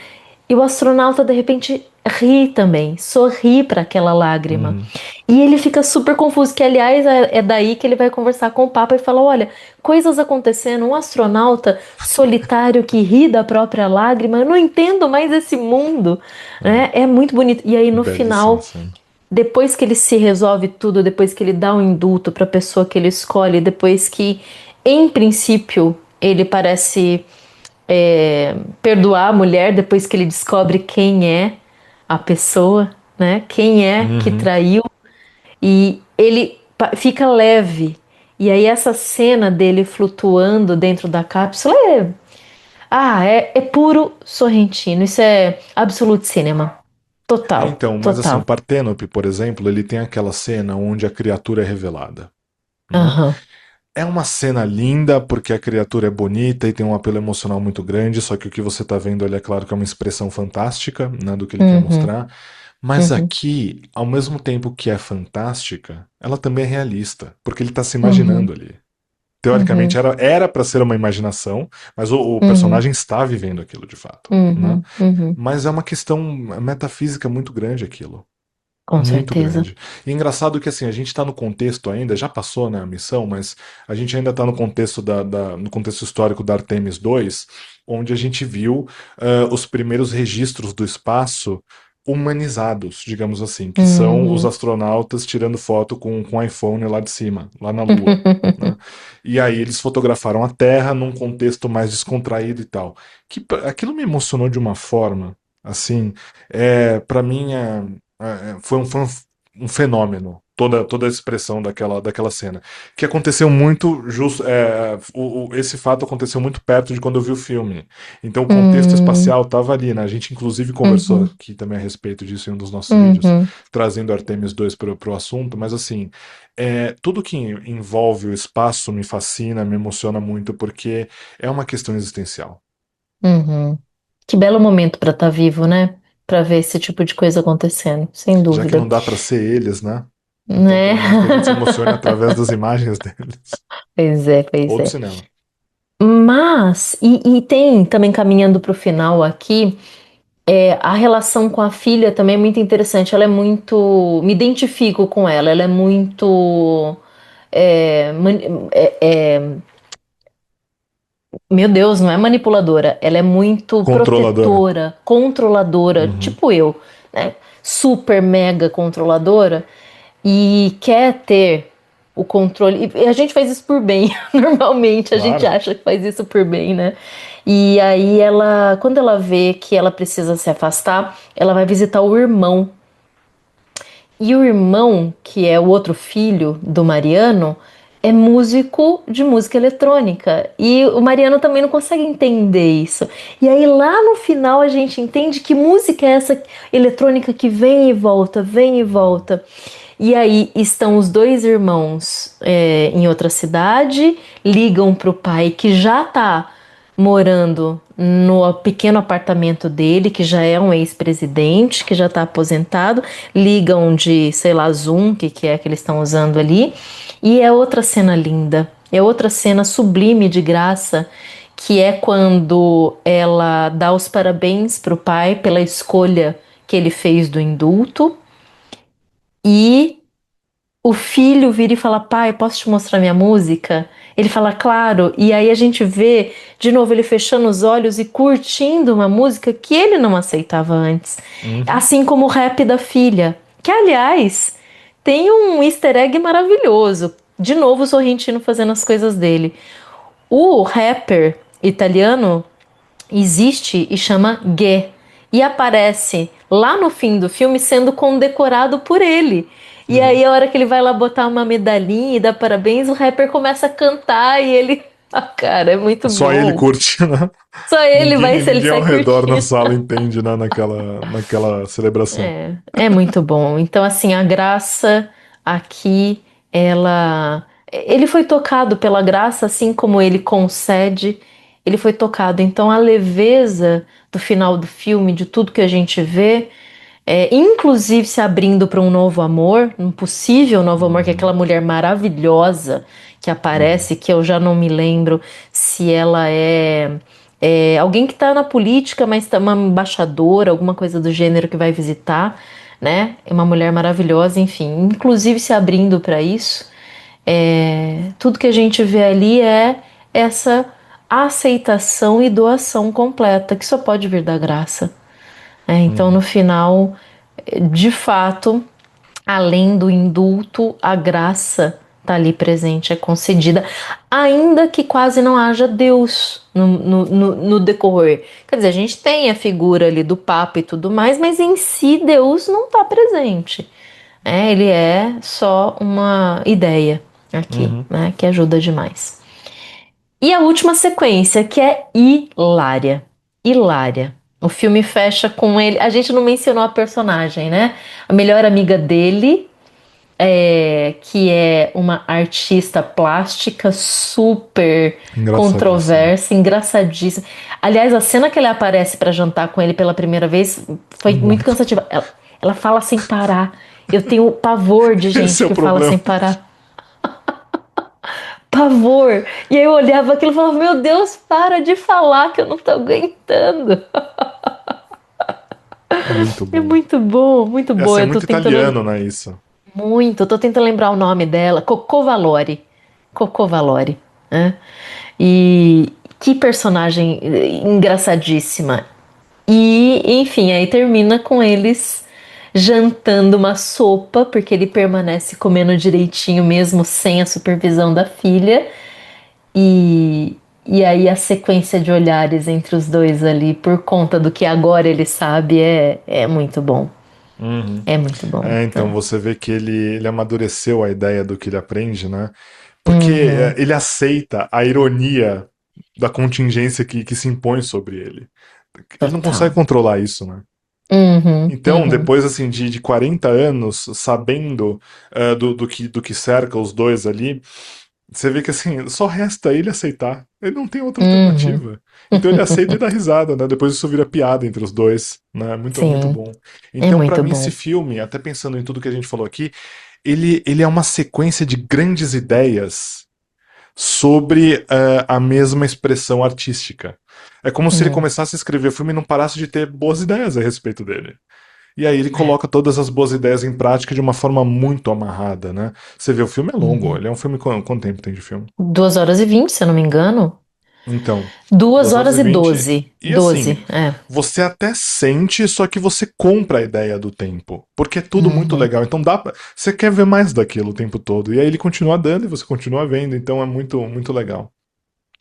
e o astronauta de repente ri também, sorri para aquela lágrima. Uhum. E ele fica super confuso, que aliás é daí que ele vai conversar com o Papa e fala: olha, coisas acontecendo, um astronauta solitário que ri da própria lágrima, eu não entendo mais esse mundo, É. né? É muito bonito. E aí no Belíssima final, cena. depois que ele se resolve tudo, depois que ele dá um indulto para a pessoa que ele escolhe, depois que, em princípio, ele parece perdoar a mulher, depois que ele descobre quem é a pessoa, né? Quem é que Uhum. traiu, e ele fica leve. E aí essa cena dele flutuando dentro da cápsula é puro Sorrentino. Isso é absolute cinema. Total, Então, mas assim, o total. Parténope, por exemplo, ele tem aquela cena onde a criatura é revelada, né? Aham. É uma cena linda porque a criatura é bonita e tem um apelo emocional muito grande, só que o que você está vendo ali é claro que é uma expressão fantástica, né, do que ele quer Uhum, mostrar. Mas uhum, aqui, ao mesmo tempo que é fantástica, ela também é realista, porque ele está se uhum, imaginando ali. Teoricamente uhum, era para ser uma imaginação, mas o uhum, personagem está vivendo aquilo de fato, né? uhum, uhum. Mas é uma questão metafísica muito grande aquilo. Com Muito certeza. grande. E engraçado que assim, a gente está no contexto ainda, já passou, né, a missão, mas a gente ainda está no contexto no contexto histórico da Artemis 2, onde a gente viu os primeiros registros do espaço humanizados, digamos assim, que são os Uhum. astronautas tirando foto com iPhone lá de cima, lá na Lua, né? E aí eles fotografaram a Terra num contexto mais descontraído e tal. Aquilo me emocionou de uma forma, assim, para mim foi um fenômeno. Toda a expressão daquela cena. Que aconteceu muito justo. Esse fato aconteceu muito perto de quando eu vi o filme. Então o contexto Uhum. espacial estava ali, né? A gente inclusive conversou Uhum. aqui também a respeito disso em um dos nossos vídeos, Uhum. trazendo Artemis 2 para o assunto, mas assim, tudo que envolve o espaço me fascina, me emociona muito, porque é uma questão existencial. Uhum. Que belo momento para estar vivo, né? Para ver esse tipo de coisa acontecendo, sem Já que não dúvida. dá para ser eles, né? Então Né? pelo menos que a gente se emocione através das imagens deles. Pois é, Ou pois do é. cinema. Mas, e tem também caminhando para o final aqui, a relação com a filha também é muito interessante. Ela é muito. Me identifico com ela, ela é muito. é, mani- é, é, Meu Deus, não é manipuladora, ela é muito Controladora. protetora, controladora, Uhum. tipo eu, né? Super mega controladora e quer ter o controle. E a gente faz isso por bem, normalmente a gente Claro. acha que faz isso por bem, né? E aí quando ela vê que ela precisa se afastar, ela vai visitar o irmão. E o irmão, que é o outro filho do Mariano, é músico de música eletrônica. E o Mariano também não consegue entender isso. E aí lá no final a gente entende que música é essa eletrônica que vem e volta, vem e volta. E aí estão os dois irmãos em outra cidade, ligam para o pai que já está morando no pequeno apartamento dele, que já é um ex-presidente, que já está aposentado, ligam de, sei lá, Zoom, que é que eles estão usando ali, e é outra cena linda, é outra cena sublime de graça, que é quando ela dá os parabéns para o pai pela escolha que ele fez do indulto, e o filho vira e fala: pai, posso te mostrar minha música? Ele fala: claro. E aí a gente vê de novo ele fechando os olhos e curtindo uma música que ele não aceitava antes. Uhum. Assim como o rap da filha, que aliás tem um easter egg maravilhoso. De novo o Sorrentino fazendo as coisas dele. O rapper italiano existe e chama Gué. E aparece lá no fim do filme sendo condecorado por ele. E aí, Uhum. a hora que ele vai lá botar uma medalhinha e dar parabéns, o rapper começa a cantar e ele. Ah, cara, é muito Só ele bom. curte, né? Só ele vai, Ninguém, se ele ninguém ao sai redor na curtindo. sala entende, né, naquela celebração. É muito bom. Então, assim, a graça aqui, ela. Ele foi tocado pela graça, assim como ele concede, ele foi tocado. Então, a leveza do final do filme, de tudo que a gente vê, inclusive se abrindo para um novo amor, um possível novo amor, que é aquela Uhum. mulher maravilhosa que Uhum. aparece, que eu já não me lembro se ela é alguém que está na política, mas tá uma embaixadora, alguma coisa do gênero que vai visitar, né? É uma mulher maravilhosa, enfim, inclusive se abrindo para isso. Tudo que a gente vê ali é essa aceitação e doação completa, que só pode vir da graça. Então, no Uhum. final, de fato, além do indulto, a graça está ali presente, é concedida, ainda que quase não haja Deus no decorrer. Quer dizer, a gente tem a figura ali do Papa e tudo mais, mas em si Deus não está presente. Ele é só uma ideia aqui, Uhum. né, que ajuda demais. E a última sequência, que é hilária. Hilária. O filme fecha com ele. A gente não mencionou a personagem, né? A melhor amiga dele, que é uma artista plástica super Engraçadíssima. controversa, engraçadíssima. Aliás, a cena que ele aparece para jantar com ele pela primeira vez foi muito Muito. cansativa. Ela fala sem parar. Eu tenho pavor de Esse gente é o que fala problema. sem parar. Pavor. E aí eu olhava aquilo e falava: Meu Deus, para de falar que eu não tô aguentando. Muito É bom. muito bom, muito É bom. assim, é Eu tô muito tentando. italiano, né, isso? Muito, eu tô tentando lembrar o nome dela. Cocô Valori. Cocô Valori. Né? E que personagem engraçadíssima. E, enfim, aí termina com eles jantando uma sopa, porque ele permanece comendo direitinho mesmo sem a supervisão da filha. E aí a sequência de olhares entre os dois ali, por conta do que agora ele sabe, é muito bom. Uhum. É muito bom, É, então né? você vê que ele amadureceu a ideia do que ele aprende, né? Porque Uhum, ele aceita a ironia da contingência que se impõe sobre ele. Ele não consegue total. controlar isso, né? Uhum, Então, uhum. depois assim de 40 anos, sabendo do que cerca os dois ali, você vê que assim, só resta ele aceitar. Ele não tem outra Uhum. alternativa. Então ele aceita e dá risada, né? Depois isso vira piada entre os dois, né? Muito, muito Sim, bom. é Então, pra muito mim, esse bom. filme, até pensando em tudo que a gente falou aqui, ele é uma sequência de grandes ideias sobre a mesma expressão artística. É como se ele Hum, começasse a escrever o filme e não parasse de ter boas ideias a respeito dele. E aí ele é. coloca todas as boas ideias em prática de uma forma muito amarrada, né? Você vê, o filme é longo, Uhum. ele é um filme, quanto tempo tem de filme? 2 horas e 20, se eu não me engano. Então, Duas 2 horas horas e e 20 doze. e assim, 12, é. você até sente, só que você compra a ideia do tempo, porque é tudo muito Uhum, legal. Então você quer ver mais daquilo o tempo todo. E aí ele continua dando e você continua vendo, então é muito, muito legal.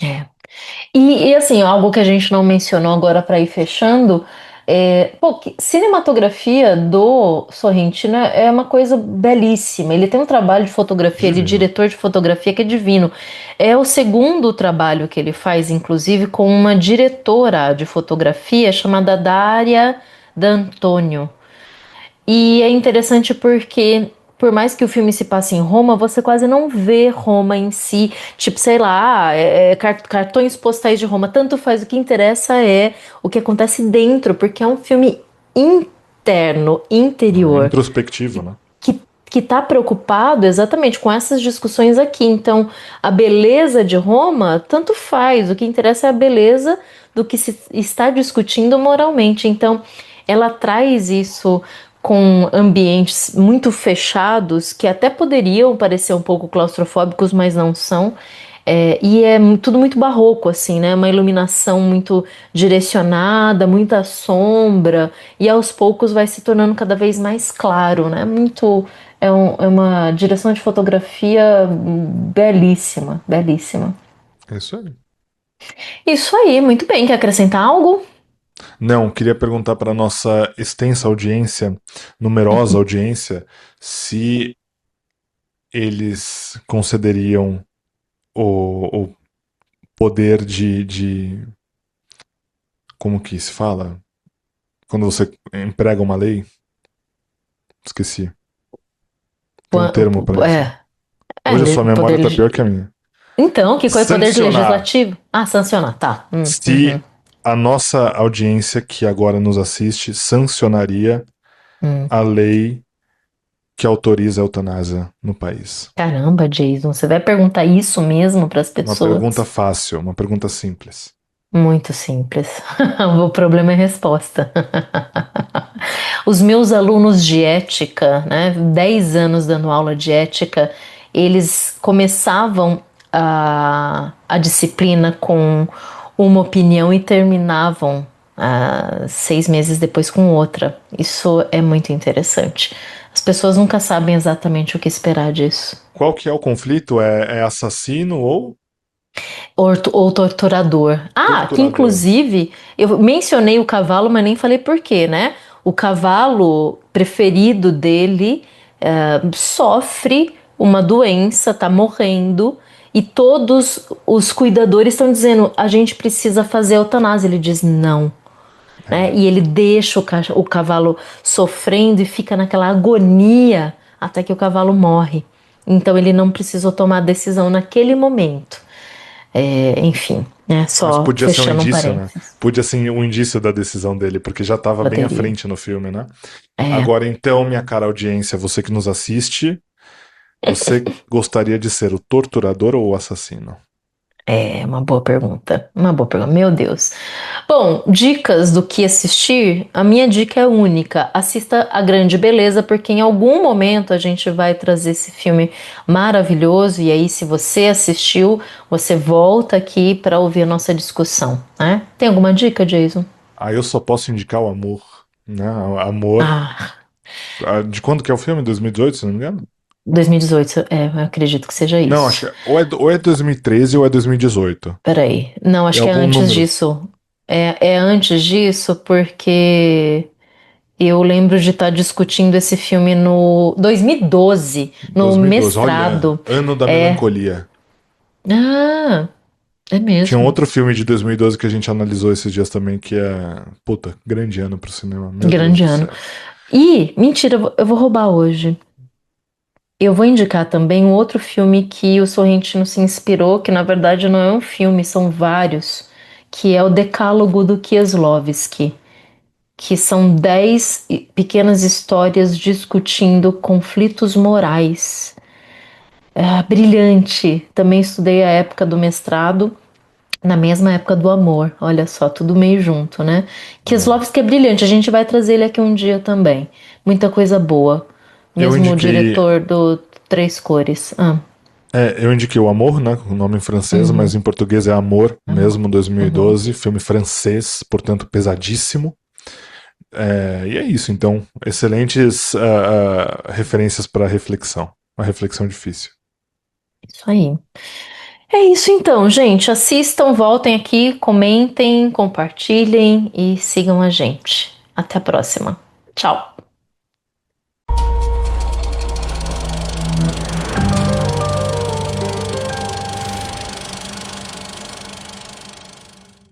é. Assim, algo que a gente não mencionou agora para ir fechando, cinematografia do Sorrentino é uma coisa belíssima. Ele tem um trabalho de fotografia, ele é Divino. diretor de fotografia que é divino. É o segundo trabalho que ele faz, inclusive, com uma diretora de fotografia chamada Daria D'Antonio. E é interessante porque, por mais que o filme se passe em Roma, você quase não vê Roma em si. Tipo, sei lá, cartões postais de Roma. Tanto faz, o que interessa é o que acontece dentro, porque é um filme interno, É interior, introspectivo, né? que, que tá preocupado exatamente com essas discussões aqui. Então, a beleza de Roma, tanto faz. O que interessa é a beleza do que se está discutindo moralmente. Então, ela traz isso com ambientes muito fechados que até poderiam parecer um pouco claustrofóbicos, mas não são. E é tudo muito barroco, assim, né? Uma iluminação muito direcionada, muita sombra, e aos poucos vai se tornando cada vez mais claro, né? É uma direção de fotografia belíssima, belíssima. É isso aí. Isso aí, muito bem. Quer acrescentar algo? Não, queria perguntar para nossa extensa audiência, numerosa audiência, se eles concederiam o poder como que se fala? Quando você emprega uma lei? Esqueci. Tem um Qua- termo para isso. É, Hoje a sua memória poder. tá pior que a minha. Então, que coisa, poder Sancionar. legislativo? Ah, sancionar, tá. Uhum, Se a nossa audiência que agora nos assiste sancionaria hum. a lei que autoriza a eutanásia no país. Caramba, Jason, você vai perguntar isso mesmo para as Uma pergunta pessoas? fácil, uma pergunta simples. Muito simples. O problema é a resposta. Os meus alunos de ética, né, 10 anos dando aula de ética, eles começavam a disciplina com uma opinião e terminavam 6 meses depois com outra. Isso é muito interessante. As pessoas nunca sabem exatamente o que esperar disso. Qual que é o conflito? É assassino ou Ou torturador. Ah, que torturador? inclusive eu mencionei o cavalo, mas nem falei por quê, né? O cavalo preferido dele sofre uma doença, tá morrendo, e todos os cuidadores estão dizendo: a gente precisa fazer a eutanásia. Ele diz não, né? É. E ele deixa o cavalo sofrendo e fica naquela agonia até que o cavalo morre. Então ele não precisou tomar a decisão naquele momento. Enfim, né? Mas Só podia ser um fechando um indício, né? parênteses. Podia ser um indício da decisão dele, porque já estava bem à Poderia. frente no filme, né? É, Agora então, minha cara audiência, você que nos assiste, você gostaria de ser o torturador ou o assassino? é uma boa pergunta. Uma boa pergunta. Meu Deus. Bom, dicas do que assistir. A minha dica é única. Assista A Grande Beleza, porque em algum momento a gente vai trazer esse filme maravilhoso. E aí, se você assistiu, você volta aqui para ouvir a nossa discussão, né? Tem alguma dica, Jason? Aí eu só posso indicar o Amor, né? Amor. Ah, De quando que é o filme? 2018, se não me engano? 2018, eu acredito que seja Não, acho que isso. ou é 2013 ou é 2018. Peraí. Não, É acho que é algum antes número. disso. É antes disso, porque eu lembro de estar discutindo esse filme no 2012, no 2012, olha, mestrado. Ano da É. Melancolia. Ah, é Tinha um mesmo. outro filme de 2012 que a gente analisou esses dias também, que é, puta, grande ano pro cinema, meu Deus Grande do ano. céu. E, mentira, eu vou roubar hoje. Eu vou indicar também um outro filme que o Sorrentino se inspirou, que na verdade não é um filme, são vários, que é o Decálogo do Kieslowski, que são 10 pequenas histórias discutindo conflitos morais. Brilhante. Também estudei a época do mestrado, na mesma época do amor. Olha só, tudo meio junto, né? É. Kieslowski é brilhante, a gente vai trazer ele aqui um dia também. Muita coisa boa. Eu Mesmo o indiquei, diretor do Três Cores. eu indiquei o Amor, né, com o nome em francês, mas Uhum, em português é Amor, amor. mesmo Uhum. 2012, filme francês, portanto pesadíssimo. E é isso, então, excelentes referências para reflexão, uma reflexão difícil. Isso aí. É isso então, gente. Assistam, voltem aqui, comentem, compartilhem e sigam a gente. Até a próxima. Tchau.